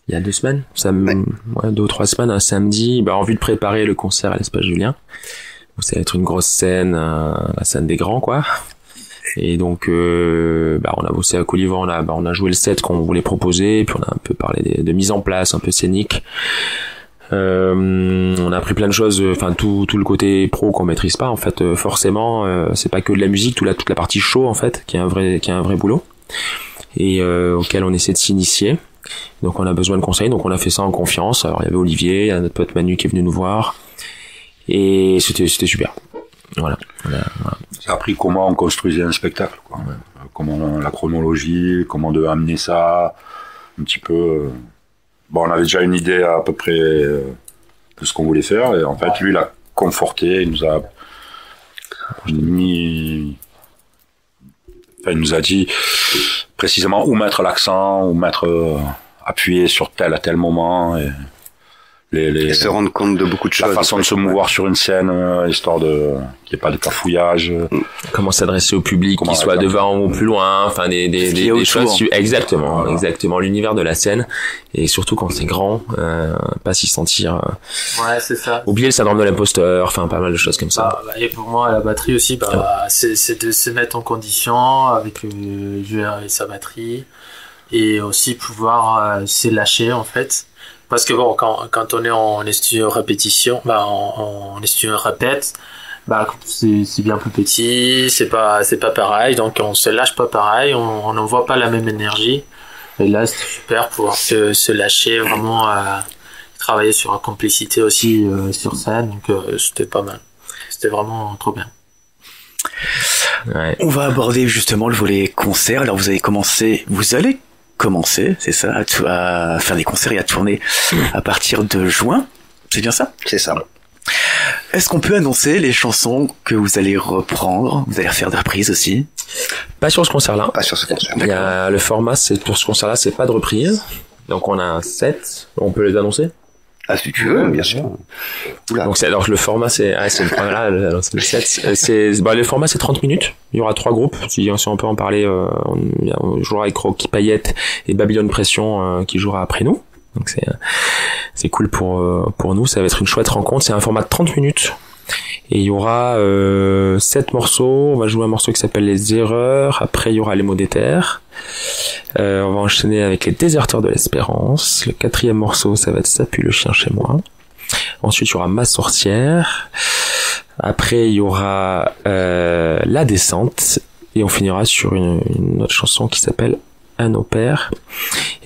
il y a 2 semaines, 2 ou 3 semaines, un samedi, en vue de préparer le concert à l'Espace Julien. Donc, ça va être une grosse scène, la scène des grands, quoi. Et donc on a bossé à Colivant, on a joué le set qu'on voulait proposer, puis on a un peu parlé de mise en place un peu scénique. On a appris plein de choses, tout le côté pro qu'on maîtrise pas en fait, forcément, c'est pas que de la musique, toute la partie show en fait, qui est un vrai boulot, et auquel on essaie de s'initier. Donc on a besoin de conseils, donc on a fait ça en confiance. Alors il y avait Olivier, il y a notre pote Manu qui est venu nous voir, et c'était super. Voilà.
Ça a appris comment on construisait un spectacle, quoi. Comment la chronologie, comment de amener ça un petit peu. On avait déjà une idée à peu près de ce qu'on voulait faire, et en fait lui il a conforté, il nous a il nous a dit précisément où mettre l'accent, où appuyer sur tel à tel moment, et
se rendre compte de beaucoup de choses.
La façon de se mouvoir sur une scène, histoire qu'il n'y ait pas de cafouillage.
Comment s'adresser au public, qu'il soit devant ou plus loin, des choses. Exactement, l'univers de la scène, et surtout quand c'est grand, pas s'y sentir.
Ouais, c'est ça.
Oublier le syndrome de l'imposteur, pas mal de choses comme ça.
Et pour moi, la batterie aussi, c'est de se mettre en condition avec le joueur et sa batterie, et aussi pouvoir se lâcher en fait. Parce que quand on est en studio répétition, en studio répète, c'est bien plus petit, c'est pas pareil, donc on se lâche pas pareil, on n'envoie pas la même énergie. Et là, c'est super pour se lâcher, vraiment travailler sur la complicité aussi sur scène, donc c'était pas mal. C'était vraiment trop bien.
Ouais. On va aborder justement le volet concert. Alors vous allez commencer, c'est ça, à faire des concerts et à tourner à partir de juin. C'est bien ça?
C'est ça.
Est-ce qu'on peut annoncer les chansons que vous allez reprendre? Vous allez refaire des reprises aussi?
Pas sur ce concert-là.
Pas sur ce concert.
Il y a le format, pour ce concert-là, c'est pas de reprise. Donc on a 7. On peut les annoncer?
Ah, si tu veux, bien sûr.
Oula. Donc le format c'est le 7. Le format c'est 30 minutes. Il y aura 3 groupes. Si on peut en parler, on jouera avec Rocky Payette et Babylone Pression qui jouera après nous. Donc c'est cool pour nous. Ça va être une chouette rencontre. C'est un format de 30 minutes. Et il y aura 7 morceaux. On va jouer un morceau qui s'appelle Les Erreurs. Après il y aura Les Mots d'éther. On va enchaîner avec les Déserteurs de l'Espérance. Le 4e morceau, ça va être Ça pue le chien chez moi. Ensuite, il y aura Ma sorcière. Après, il y aura La descente. Et on finira sur une autre chanson qui s'appelle Un au père.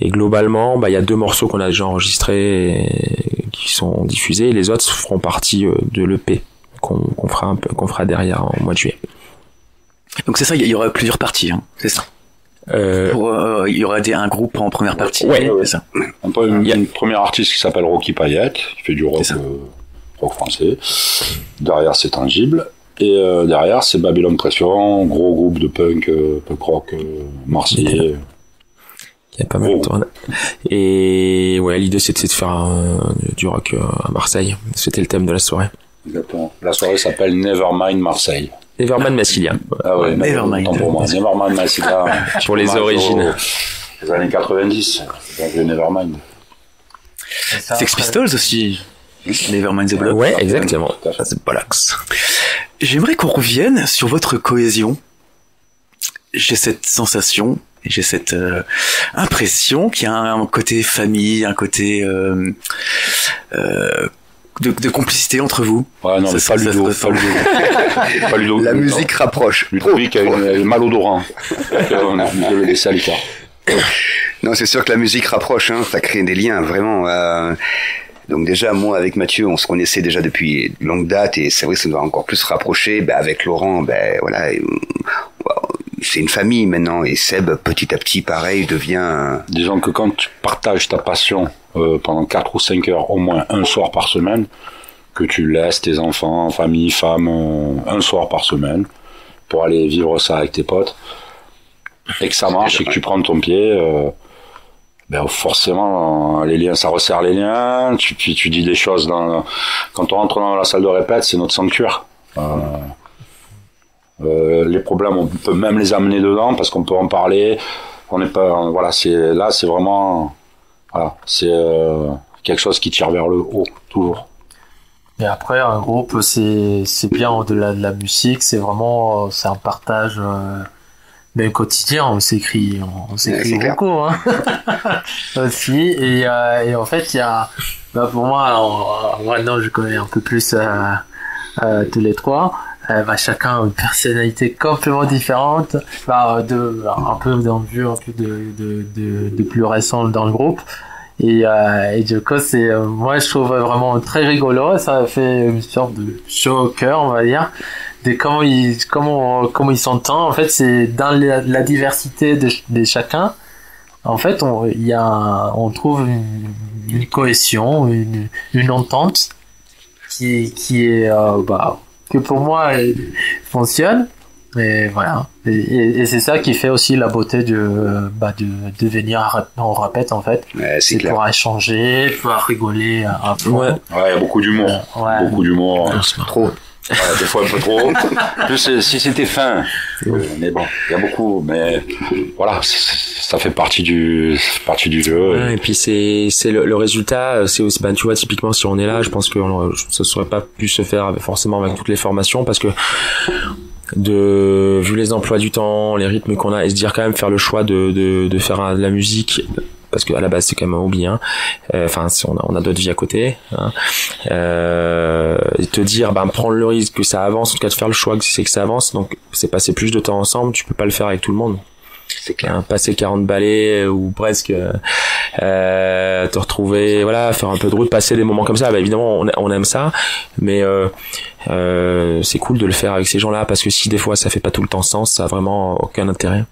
Et globalement, il y a 2 morceaux qu'on a déjà enregistrés et qui sont diffusés. Et les autres feront partie de l'EP qu'on fera derrière en mois de juillet.
Donc c'est ça, il y aura plusieurs parties, hein, c'est ça. Il y aura un groupe en première partie.
Ouais.
C'est ça.
Une première artiste qui s'appelle Rocky Payette, qui fait du rock français. Derrière, c'est Tangible. Et derrière, c'est Babylone Pression, gros groupe de punk rock marseillais.
Il y a pas mal de tournées. Et ouais, l'idée c'était de faire du rock à Marseille. C'était le thème de la soirée.
Exactement. La soirée s'appelle Nevermind Marseille.
Nevermind Massilia.
Ah ouais,
Nevermind.
Pour moi. Nevermind Massilia.
Pour les origines.
Les années 90. Donc le Nevermind.
Sex Pistols aussi. Nevermind the Block.
Ouais, exactement.
C'est Bollocks. J'aimerais qu'on revienne sur votre cohésion. J'ai cette sensation, j'ai cette impression qu'il y a un côté famille, un côté de complicité entre vous.
Ouais, non, mais pas Ludo. Pas Ludo.
La musique rapproche.
Ludovic a une malodorant. On a de le laisser à l'écart.
Non, c'est sûr que la musique rapproche, hein. Ça crée des liens, vraiment. Donc déjà, moi, avec Mathieu, on se connaissait déjà depuis longue date, et c'est vrai que ça nous a encore plus rapprochés. Avec Laurent, voilà, c'est une famille maintenant, et Seb, petit à petit, pareil, devient...
Disons que quand tu partages ta passion pendant 4 ou 5 heures, au moins un soir par semaine, que tu laisses tes enfants, famille, femme, un soir par semaine, pour aller vivre ça avec tes potes, et que ça marche, et que tu prends ton pied... forcément, les liens, ça resserre les liens. Tu dis des choses quand on rentre dans la salle de répète, c'est notre sanctuaire. Les problèmes, on peut même les amener dedans parce qu'on peut en parler. On n'est pas, voilà, c'est vraiment, voilà, c'est quelque chose qui tire vers le haut toujours.
Et après, un groupe, c'est bien au-delà de la musique. C'est vraiment, c'est un partage. Mais au quotidien, on s'écrit beaucoup, hein. Aussi. Et en fait, il y a, pour moi, maintenant, je connais un peu plus, tous les trois. Chacun a une personnalité complètement différente, un peu d'un vue, un peu de plus récent dans le groupe. Et du coup, moi, je trouve vraiment très rigolo. Ça fait une sorte de show au cœur, on va dire. De comment ils s'entendent. En fait, c'est dans la diversité de chacun. En fait, on trouve une cohésion, une entente qui est, que pour moi fonctionne. Et voilà. Et c'est ça qui fait aussi la beauté de venir on répète, en fait.
Ouais, c'est clair.
Pouvoir échanger, pouvoir rigoler à fond.
Ouais, il y a beaucoup d'humour. Beaucoup d'humour.
Trop.
Ouais, des fois un peu trop. Plus si c'était fin. Mais bon, il y a beaucoup. Mais voilà, ça fait partie du jeu.
Ouais, et puis c'est le résultat. C'est aussi, tu vois, typiquement si on est là, je pense que ça serait pas pu se faire forcément avec toutes les formations parce que vu les emplois du temps, les rythmes qu'on a, et se dire quand même faire le choix de faire de la musique. Parce que à la base c'est quand même un hobby, hein. Enfin, on a d'autres vies à côté, hein. Et te dire, prendre le risque que ça avance, en tout cas de faire le choix que c'est que ça avance, donc c'est passer plus de temps ensemble, tu peux pas le faire avec tout le monde.
C'est clair.
Passer 40 balais ou presque, te retrouver, voilà, faire un peu de route, passer des moments comme ça. Évidemment, on aime ça, mais c'est cool de le faire avec ces gens-là parce que si des fois ça fait pas tout le temps sens, ça a vraiment aucun intérêt.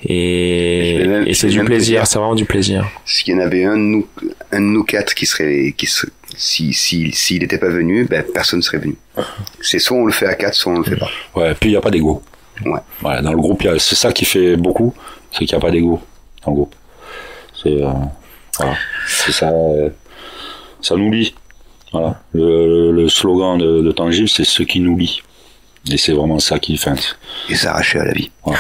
Et c'est du plaisir, c'est vraiment du plaisir.
S'il y en avait un de nous quatre s'il n'était pas venu, personne ne serait venu. C'est soit on le fait à 4, soit on le fait pas.
Ouais, puis il y a pas d'ego.
Ouais.
Dans le groupe, c'est ça qui fait beaucoup, c'est qu'il n'y a pas d'ego dans le groupe. C'est ça, ça nous lie. Voilà. Le slogan de Tangible, c'est ce qui nous lie. Et c'est vraiment ça qui feinte.
Et s'arracher à la vie.
Ouais.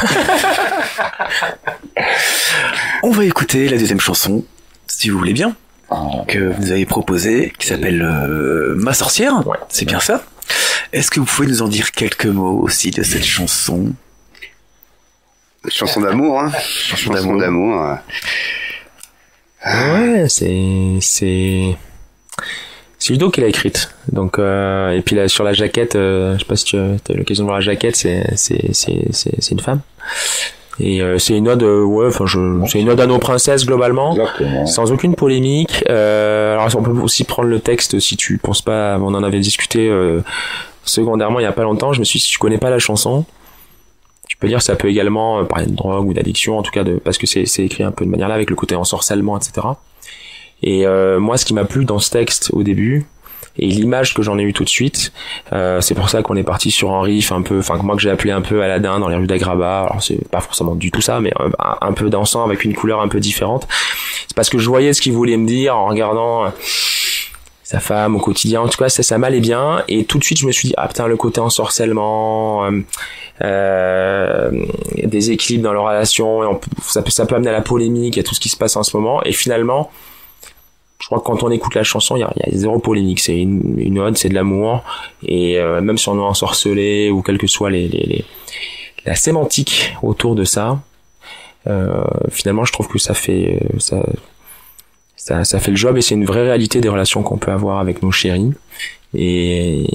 On va écouter la deuxième chanson, si vous voulez bien, que vous avez proposée, qui s'appelle Ma sorcière.
Ouais.
C'est bien ça. Est-ce que vous pouvez nous en dire quelques mots aussi de cette chanson?
Chanson d'amour, hein. Chanson d'amour.
Ouais, c'est Ludo qui l'a écrite. Donc et puis là, sur la jaquette, je sais pas si tu as eu l'occasion de voir la jaquette, c'est une femme. Et c'est une ode, c'est une ode à nos princesses globalement.
Exactement.
Sans aucune polémique. Alors on peut aussi prendre le texte si tu penses pas. On en avait discuté secondairement il y a pas longtemps. Je me suis dit, si tu connais pas la chanson, tu peux dire ça peut également parler de drogue ou d'addiction, en tout cas parce que c'est écrit un peu de manière là avec le côté ensorcellement, etc. Et moi, ce qui m'a plu dans ce texte au début, et l'image que j'en ai eue tout de suite, c'est pour ça qu'on est parti sur un riff un peu, moi que j'ai appelé un peu Aladdin dans les rues d'Agraba. Alors c'est pas forcément du tout ça, mais un peu dansant avec une couleur un peu différente. C'est parce que je voyais ce qu'il voulait me dire en regardant sa femme au quotidien. En tout cas, ça m'allait bien. Et tout de suite, je me suis dit, ah putain, le côté ensorcellement, des équilibres dans leur relation, ça peut amener à la polémique, à tout ce qui se passe en ce moment. Et finalement, je crois que quand on écoute la chanson, il y a zéro polémique. C'est une ode, c'est de l'amour. Et même si on est ensorcelé ou quelle que soit la sémantique autour de ça, finalement, je trouve que ça fait ça fait le job, et c'est une vraie réalité des relations qu'on peut avoir avec nos chéris et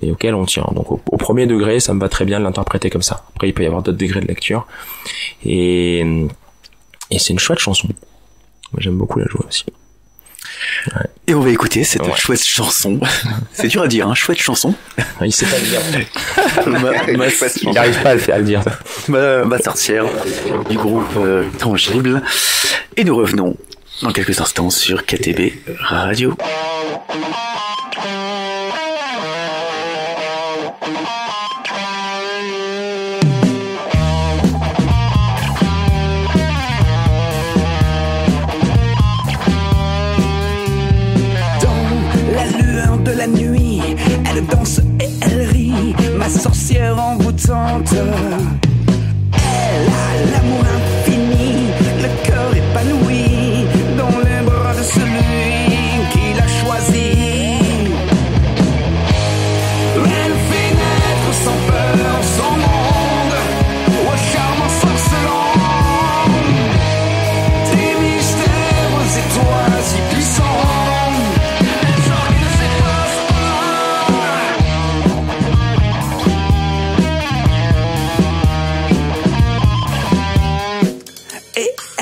auxquelles on tient. Donc au premier degré, ça me va très bien de l'interpréter comme ça. Après, il peut y avoir d'autres degrés de lecture, et c'est une chouette chanson. Moi, j'aime beaucoup la jouer aussi.
Ouais. Et on va écouter cette chouette chanson. C'est dur à dire, hein, chouette chanson.
Il sait pas le dire. Il n'arrive pas à le dire.
Ma sorcière du groupe Tangible. Et nous revenons dans quelques instants sur KTB Radio.
De la nuit, elle danse et elle rit, ma sorcière envoûtante. Elle a l'amour infini, le cœur épanoui, dans les bras de celui qui l'a choisi. Elle fait naître sans peur son monde, au charme ensorcelant, des mystères aux étoiles si puissants.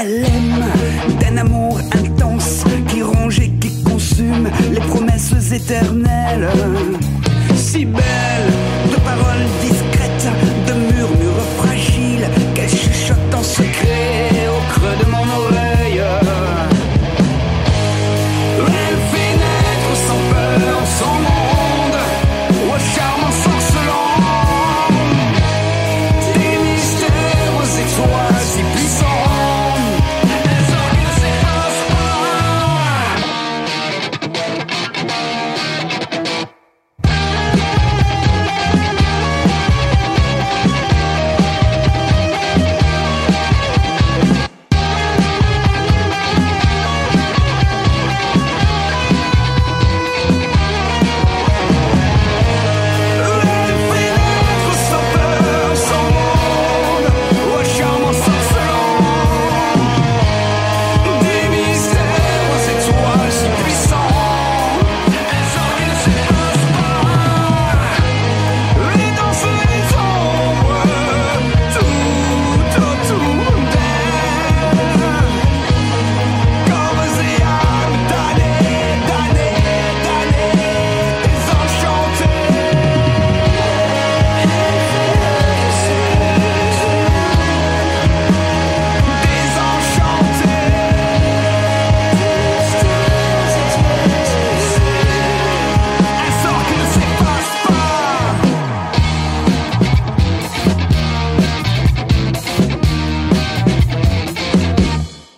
Elle aime d'un amour intense qui ronge et qui consume les promesses éternelles. Si belle, de paroles discrètes, de murmures fragiles qu'elle chuchote en secret au creux de mon oreille. Elle fait naître sans peur son monde, au charme ensorcelant, des mystères aux étoiles si puissants.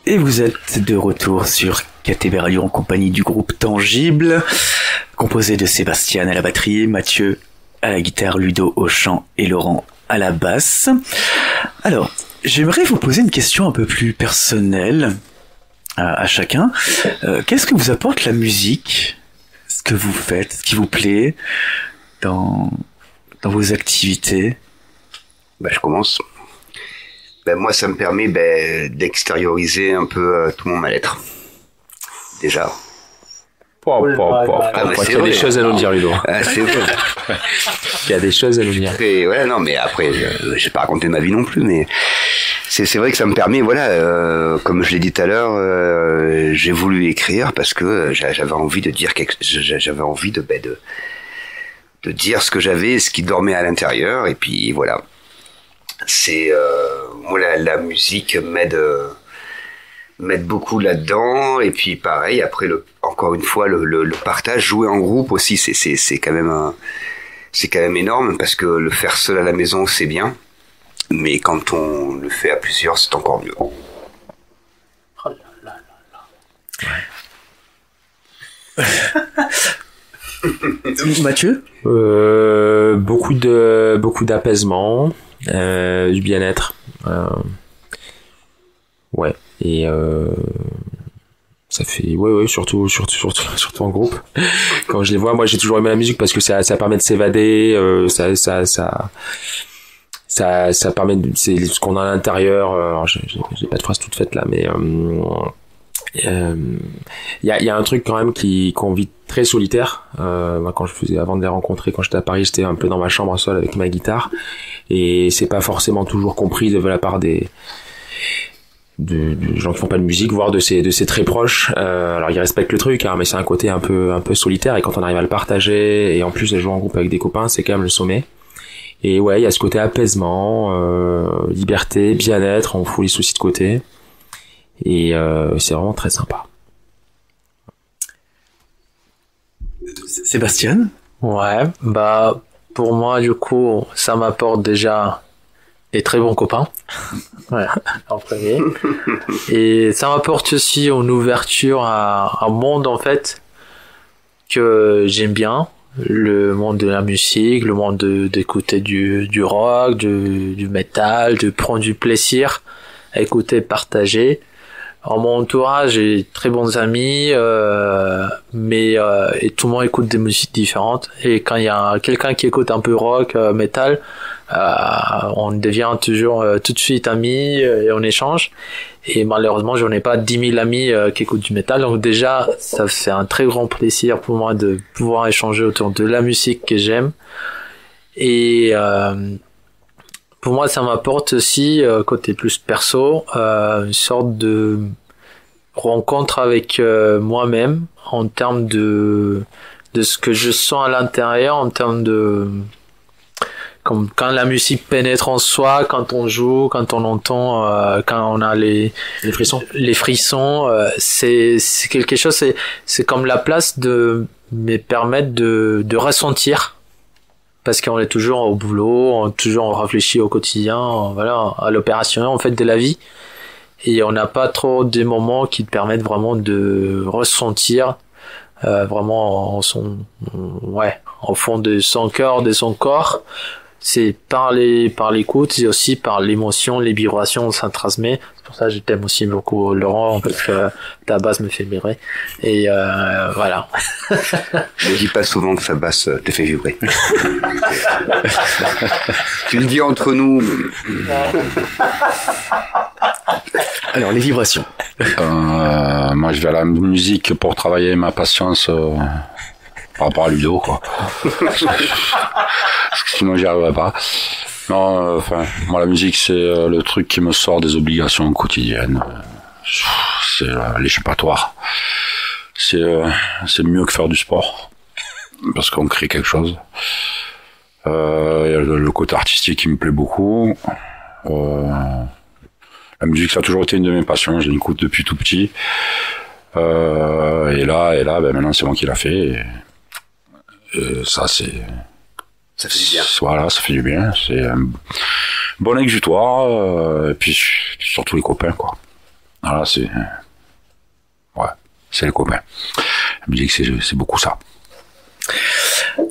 Et vous êtes de retour sur KTB Radio en compagnie du groupe Tangible, composé de Sébastien à la batterie, Mathieu à la guitare, Ludo au chant et Laurent à la basse. Alors, j'aimerais vous poser une question un peu plus personnelle à chacun. Qu'est-ce que vous apporte la musique, ce que vous faites, ce qui vous plaît dans vos activités?
Je commence. moi, ça me permet d'extérioriser un peu tout mon mal-être. Déjà.
Il y a des choses à nous dire, Ludo.
C'est vrai.
Il y a des choses à nous dire.
Et ouais, non, mais après, j'ai pas raconté ma vie non plus, mais c'est vrai que ça me permet, voilà, comme je l'ai dit tout à l'heure, j'ai voulu écrire parce que j'avais envie de dire j'avais envie de dire ce que j'avais, ce qui dormait à l'intérieur, et puis voilà. C'est moi la musique m'aide beaucoup là-dedans, et puis pareil après encore une fois le partage, jouer en groupe aussi, c'est quand même énorme, parce que le faire seul à la maison c'est bien, mais quand on le fait à plusieurs c'est encore mieux.
Oh là là là.
Mathieu,
beaucoup d'apaisement, du bien-être, ouais, et ça fait surtout en groupe. Quand je les vois, moi j'ai toujours aimé la musique parce que ça permet de s'évader, ça permet c'est ce qu'on a à l'intérieur. Alors j'ai pas de phrase toute faite là, mais il y a un truc quand même qu'on vit très solitaire. Moi, avant de les rencontrer, quand j'étais à Paris, j'étais un peu dans ma chambre seule avec ma guitare, et c'est pas forcément toujours compris de la part des gens qui font pas de musique, voire de ses très proches. Alors ils respectent le truc, hein, mais c'est un côté un peu solitaire, et quand on arrive à le partager, et en plus de jouer en groupe avec des copains, c'est quand même le sommet. Et ouais, il y a ce côté apaisement, liberté, bien-être, on fout les soucis de côté. Et c'est vraiment très sympa.
Sébastien?
Ouais, pour moi du coup ça m'apporte déjà des très bons copains. Ouais, en premier. Et ça m'apporte aussi une ouverture à un monde en fait que j'aime bien, le monde de la musique, le monde d'écouter du rock, du métal, de prendre du plaisir à écouter, partager. En mon entourage, j'ai très bons amis, mais et tout le monde écoute des musiques différentes. Et quand il y a quelqu'un qui écoute un peu rock, métal, on devient toujours tout de suite amis, et on échange. Et malheureusement, j'en ai pas 10 000 amis qui écoutent du métal. Donc déjà, ça fait un très grand plaisir pour moi de pouvoir échanger autour de la musique que j'aime. Et pour moi, ça m'apporte aussi, côté plus perso, une sorte de rencontre avec moi-même, en termes de ce que je sens à l'intérieur, en termes de comme quand la musique pénètre en soi, quand on joue, quand on entend, quand on a les frissons, c'est quelque chose, c'est comme la place de me permettre de ressentir. Parce qu'on est toujours au boulot, on réfléchit au quotidien, voilà, à l'opérationnel en fait de la vie, et on n'a pas trop des moments qui te permettent vraiment de ressentir vraiment au fond de son cœur, de son corps. C'est par l'écoute, et aussi par l'émotion, les vibrations, ça transmet. C'est pour ça que je t'aime aussi beaucoup, Laurent, parce que ta basse me fait vibrer. Et voilà.
Je dis pas souvent que sa basse te fait vibrer. Tu le dis entre nous.
Alors, les vibrations.
Moi, je vais à la musique pour travailler ma patience par rapport à Ludo, quoi. Parce que sinon, j'y arriverais pas. Non, moi, la musique, c'est le truc qui me sort des obligations quotidiennes. C'est l'échappatoire. C'est mieux que faire du sport. Parce qu'on crée quelque chose. Il y a le côté artistique qui me plaît beaucoup. La musique, ça a toujours été une de mes passions. Je l'écoute depuis tout petit. Et là, maintenant, c'est moi qui l'a fait. Et ça, ça fait du bien. Voilà, ça fait du bien. C'est un bon exutoire. Et puis, surtout les copains, quoi. Voilà, c'est les copains. La musique, c'est beaucoup ça.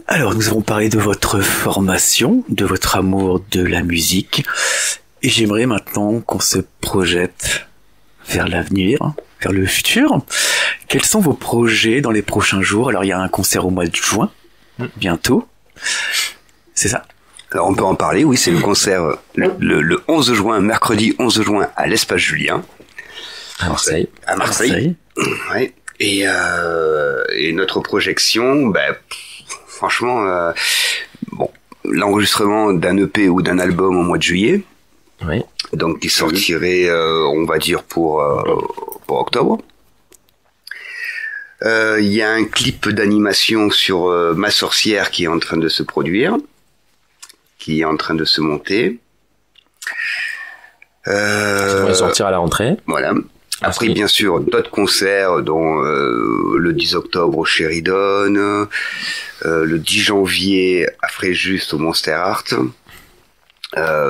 Alors, nous avons parlé de votre formation, de votre amour de la musique. Et j'aimerais maintenant qu'on se projette vers l'avenir, vers le futur. Quels sont vos projets dans les prochains jours? Alors, il y a un concert au mois de juin, bientôt. C'est ça?
Alors on peut en parler, oui, c'est le concert le 11 juin, mercredi 11 juin à l'Espace Julien.
À Marseille.
À Marseille. Ouais. Et notre projection, franchement, l'enregistrement d'un EP ou d'un album au mois de juillet.
Oui.
Donc qui sortirait, on va dire, pour octobre. Il y a un clip d'animation sur Ma Sorcière qui est en train de se produire, qui est en train de se monter.
Ça devrait sortir à la rentrée.
Voilà. Après, bien sûr, d'autres concerts, dont le 10 octobre au Sheridan, le 10 janvier à Fréjus au Monster Art.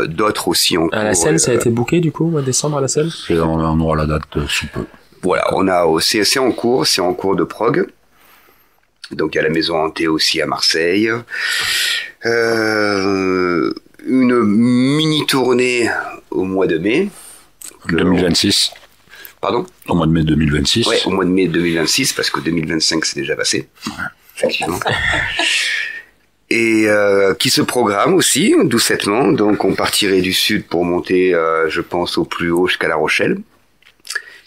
D'autres aussi en cours.
À la scène, ça a été booké du coup, au mois de décembre à la scène.
Et on aura la date sous peu.
Voilà, c'est en cours de prog. Donc il y a la Maison Hantée aussi à Marseille. Une mini tournée au mois de mai.
2026.
Pardon ?
Au mois de mai 2026.
Ouais, au mois de mai 2026, parce que 2025 c'est déjà passé. Ouais. Effectivement. Et qui se programme aussi, doucettement. Donc on partirait du sud pour monter, je pense, au plus haut jusqu'à La Rochelle.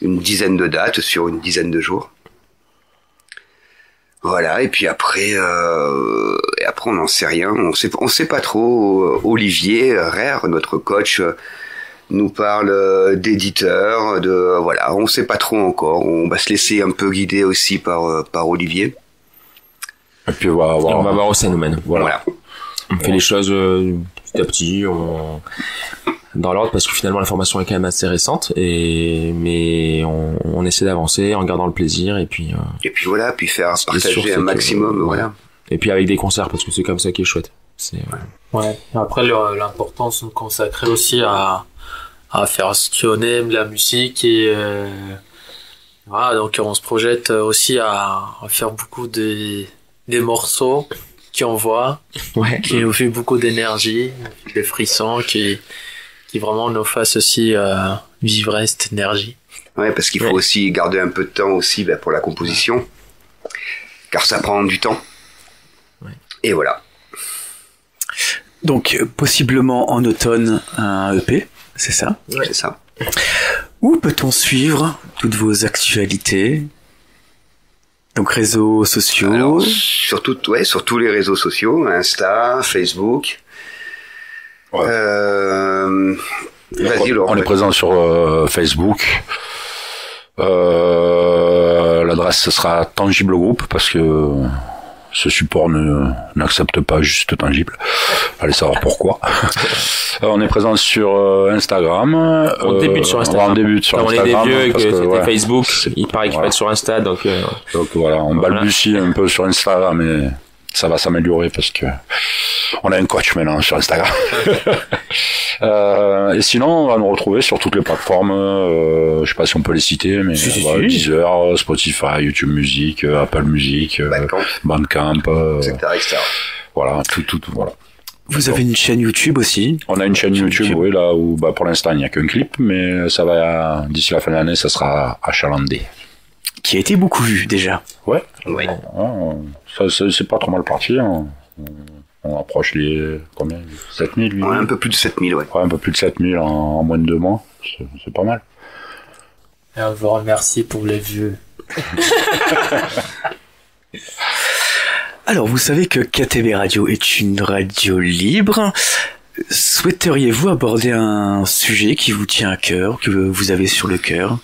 Une dizaine de dates sur une dizaine de jours. Voilà, et puis après on n'en sait rien. On sait pas trop. Olivier Rère, notre coach, nous parle d'éditeurs, voilà, on sait pas trop encore. On va se laisser un peu guider aussi par Olivier.
Et puis on va
voir où ça nous mène.
Voilà.
On fait les choses petit à petit, dans l'ordre, parce que finalement l'information est quand même assez récente, mais on essaie d'avancer en gardant le plaisir et puis
voilà, puis faire partager un maximum, voilà.
Et puis avec des concerts, parce que c'est comme ça qui est chouette.
Ouais. Après l'important c'est de consacrer aussi à faire ce qu'on aime, la musique, et voilà, donc on se projette aussi à faire beaucoup des morceaux qui envoient, qui nous fait beaucoup d'énergie, des frissons, qui vraiment nous fassent aussi vivre cette énergie.
Ouais, parce qu'il faut aussi garder un peu de temps aussi pour la composition, car ça prend du temps. Ouais. Et voilà.
Donc possiblement en automne un EP, c'est ça ?
Ouais, c'est ça.
Où peut-on suivre toutes vos actualités ? Donc réseaux sociaux.
Alors, sur tous les réseaux sociaux, Insta, Facebook.
Ouais.
Vas-y, Laurent.
On est présent sur Facebook. L'adresse ce sera Tangible Group parce que ce support n'accepte pas juste Tangible. Allez savoir pourquoi. On est présent sur Instagram.
On débute sur Instagram.
On est des
vieux que c'était Facebook. Il paraît qu'il faut être sur Insta, donc
voilà, on balbutie un peu sur Instagram, mais ça va s'améliorer parce que on a un coach maintenant sur Instagram. Et sinon, on va nous retrouver sur toutes les plateformes. Je sais pas si on peut les citer, mais Deezer, Spotify, YouTube Music, Apple Music, Bandcamp,
etc.
Voilà, tout, voilà.
Vous avez une chaîne YouTube aussi ?
On a une chaîne YouTube, oui, là où, pour l'instant, il n'y a qu'un clip, mais ça va, d'ici la fin de l'année, ça sera achalandé.
Qui a été beaucoup vu, déjà.
Ouais.
Oui.
Ça, c'est pas trop mal parti, hein. On approche les, combien? 7000, 8000?
Ouais, un peu plus de 7000, ouais.
Ouais, un peu plus de 7000 en moins de 2 mois. C'est pas mal.
Et on vous remercie pour les vues.
Alors, vous savez que KTB Radio est une radio libre. Souhaiteriez-vous aborder un sujet qui vous tient à cœur, que vous avez sur le cœur,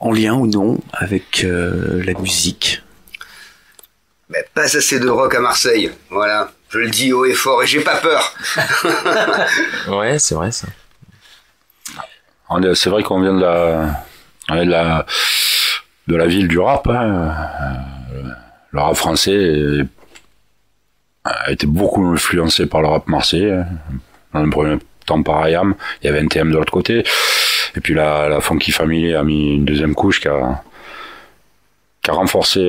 en lien ou non avec la musique ?
Mais pas assez de rock à Marseille, voilà. Je le dis haut et fort et j'ai pas peur.
Ouais, c'est vrai ça.
C'est vrai qu'on vient de la ville du rap, hein. Le rap français a été beaucoup influencé par le rap marseillais. Dans le premier temps par IAM, il y avait NTM de l'autre côté. Et puis la Funky Family a mis une deuxième couche qui a renforcé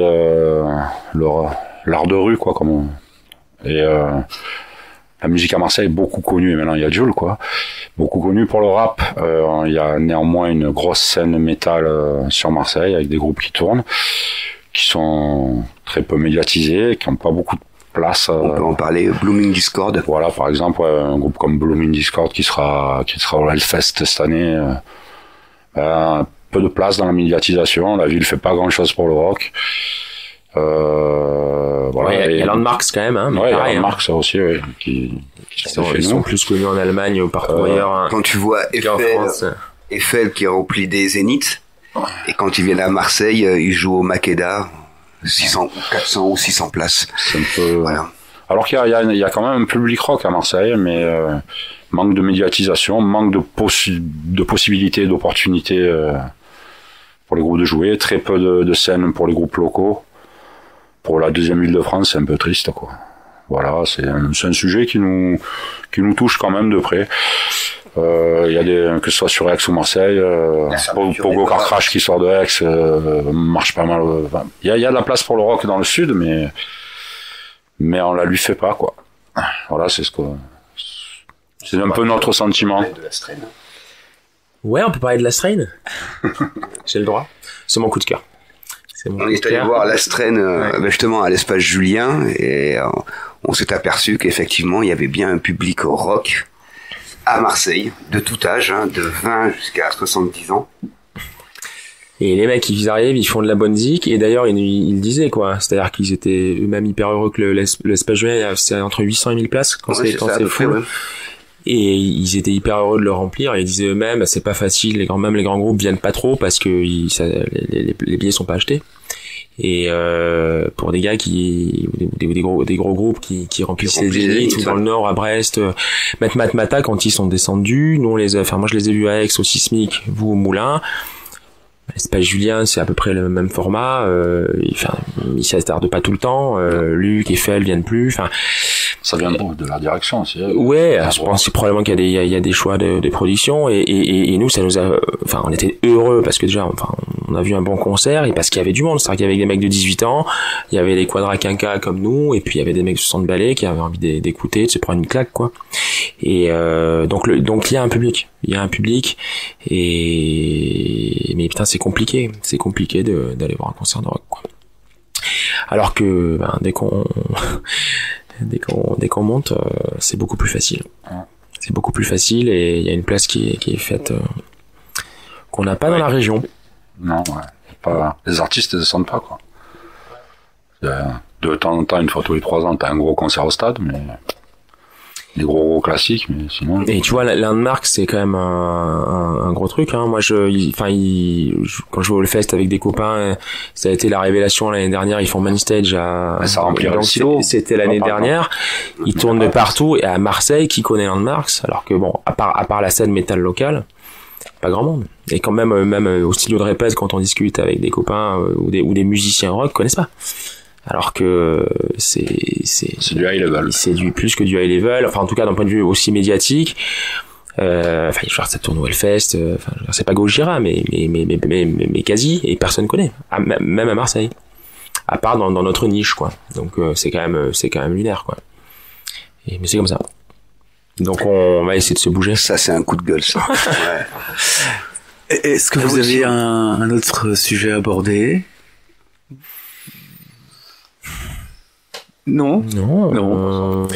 l'art de rue, quoi. Et la musique à Marseille est beaucoup connue. Et maintenant, il y a Jul, quoi. Beaucoup connue pour le rap. Il y a néanmoins une grosse scène métal sur Marseille avec des groupes qui tournent, qui sont très peu médiatisés, qui n'ont pas beaucoup place.
On peut en parler. Blooming Discord.
Voilà, par exemple, un groupe comme Blooming Discord qui sera au Hellfest cette année. Un peu de place dans la médiatisation. La ville fait pas grand chose pour le rock. Voilà.
Ouais, il y a Landmarks quand même, hein.
Ouais, il y a Landmarks ça aussi, oui, qui
ils sont plus connus en Allemagne ou partout ailleurs. Hein.
Quand tu vois Eiffel qui remplit des zéniths, et quand ils viennent à Marseille, ils jouent au Makeda, 400 ou 600 places.
C'est un peu...
Voilà.
Alors qu'il y a quand même un public rock à Marseille, mais manque de médiatisation, manque de possibilités, d'opportunités pour les groupes de jouer, très peu de scènes pour les groupes locaux. Pour la deuxième ville de France, c'est un peu triste, quoi. Voilà, c'est un sujet qui nous touche quand même de près. Il y a que ce soit sur Aix ou Marseille, Pogo Car Crash qui sort de Aix, marche pas mal. Il y a de la place pour le rock dans le sud, mais on la lui fait pas, quoi. Voilà, c'est un peu notre sentiment.
Ouais, on peut parler de la Strain. J'ai le droit. C'est mon coup de cœur.
On est allé voir la Strain justement à l'espace Julien et on s'est aperçu qu'effectivement il y avait bien un public rock à Marseille de tout âge, hein, de 20 jusqu'à 70 ans.
Et les mecs, ils arrivent, ils font de la bonne zik, et d'ailleurs, ils le disaient, quoi. C'est-à-dire qu'ils étaient eux-mêmes hyper heureux que l'espace Julien, c'est entre 800 et 1000 places quand c'est full. Ouais. Et ils étaient hyper heureux de le remplir, et ils disaient eux-mêmes, c'est pas facile, les grands groupes viennent pas trop parce que les billets sont pas achetés. Et pour des gars des gros groupes qui remplissent les zéniths, ou dans le Nord à Brest, Matmata quand ils sont descendus, nous moi je les ai vus à Aix au Sismic, vous au Moulin. L'espace Julien, c'est à peu près le même format. Ils s'attardent pas tout le temps. Luc et Fel viennent plus. Enfin,
ça vient de la direction aussi.
Ouais, je pense probablement qu'il y a des choix de production et nous ça nous a, enfin, on était heureux parce que déjà, enfin, on a vu un bon concert et parce qu'il y avait du monde. C'est-à-dire qu'il y avait des mecs de 18 ans, il y avait des quadra quinca comme nous et puis il y avait des mecs de 60 balais qui avaient envie d'écouter, de se prendre une claque, quoi. Et donc il y a un public. Il y a un public mais putain c'est compliqué d'aller voir un concert de rock, quoi. Alors que dès qu'on monte, c'est beaucoup plus facile. C'est beaucoup plus facile et il y a une place qui est faite qu'on n'a pas dans la région.
Non, pas les artistes ne descendent pas, quoi. De temps en temps, une fois tous les 3 ans, t'as un gros concert au stade, mais des gros classiques, mais sinon.
Et tu vois, Landmark, c'est quand même un gros truc, hein. Moi, quand je vais au Hellfest avec des copains, ça a été la révélation l'année dernière. Ils font main stage
ça remplit le silo.
C'était l'année dernière. Ils tournent de partout et à Marseille, qui connaît Landmarks? Alors que bon, à part la scène métal locale, pas grand monde. Et quand même au studio de répète, quand on discute avec des copains ou des musiciens rock, connaissent pas. Alors que c'est
du high level.
C'est plus que du high level. Enfin, en tout cas, d'un point de vue aussi médiatique. Genre, ça tourne au Hellfest. C'est pas Gojira, mais quasi. Et personne connaît. Même à Marseille. À part dans notre niche, quoi. Donc, c'est quand même lunaire, quoi. Mais c'est comme ça. Donc, on va essayer de se bouger.
Ça, c'est un coup de gueule, ça. Ouais.
Est-ce que vous avez un autre sujet à aborder? Non.
On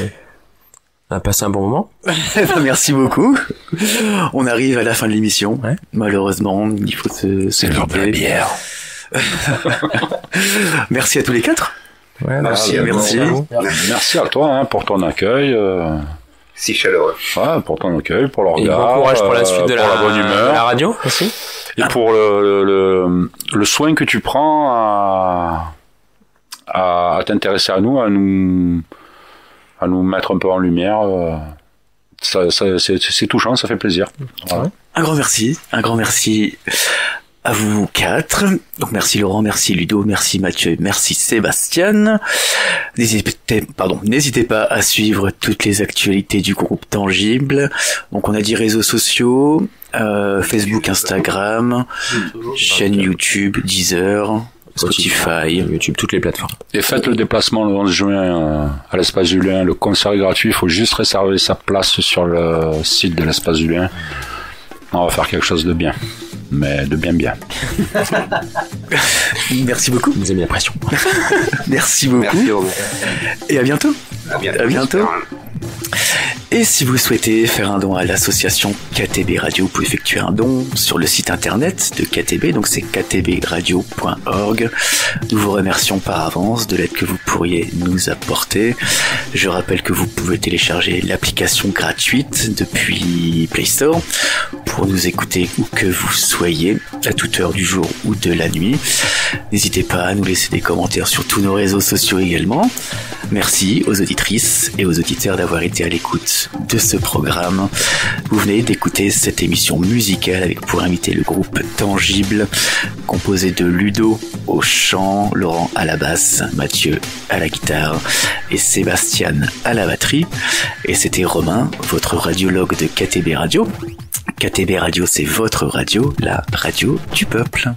a passé un bon moment.
Merci beaucoup. On arrive à la fin de l'émission. Ouais. Malheureusement, il faut se
l'heure de la bière.
Merci à tous les 4.
Ouais,
merci à toi pour ton accueil.
Si chaleureux.
Ouais, pour ton accueil, pour le regard.
Bon courage pour la suite de
la bonne humeur.
De la radio aussi.
Et pour le soin que tu prends à t'intéresser à nous, à nous mettre un peu en lumière. C'est touchant, ça fait plaisir. Voilà.
Un grand merci à vous 4. Donc merci Laurent, merci Ludo, merci Mathieu, merci Sébastien. N'hésitez pas à suivre toutes les actualités du groupe Tangible. Donc on a dit réseaux sociaux, Facebook, Instagram, chaîne YouTube, Deezer, Spotify,
YouTube, toutes les plateformes.
Et faites le déplacement le 11 juin à l'espace Julien. Le concert est gratuit. Il faut juste réserver sa place sur le site de l'espace Julien. On va faire quelque chose de bien. Mais de bien.
Merci beaucoup.
Vous avez mis la pression.
Merci beaucoup.
Merci, Romain.
Et à bientôt.
À bientôt.
Et si vous souhaitez faire un don à l'association KTB Radio, vous pouvez effectuer un don sur le site internet de KTB, donc c'est ktbradio.org. Nous vous remercions par avance de l'aide que vous pourriez nous apporter. Je rappelle que vous pouvez télécharger l'application gratuite depuis Play Store pour nous écouter où que vous soyez, à toute heure du jour ou de la nuit. N'hésitez pas à nous laisser des commentaires sur tous nos réseaux sociaux également. Merci aux auditrices et aux auditeurs d'avoir été à l'écoute de ce programme. Vous venez d'écouter cette émission musicale avec pour inviter le groupe Tangible, composé de Ludo au chant, Laurent à la basse, Mathieu à la guitare et Sébastien à la batterie. Et c'était Romain, votre radiologue de KTB Radio. KTB Radio, c'est votre radio, la radio du peuple.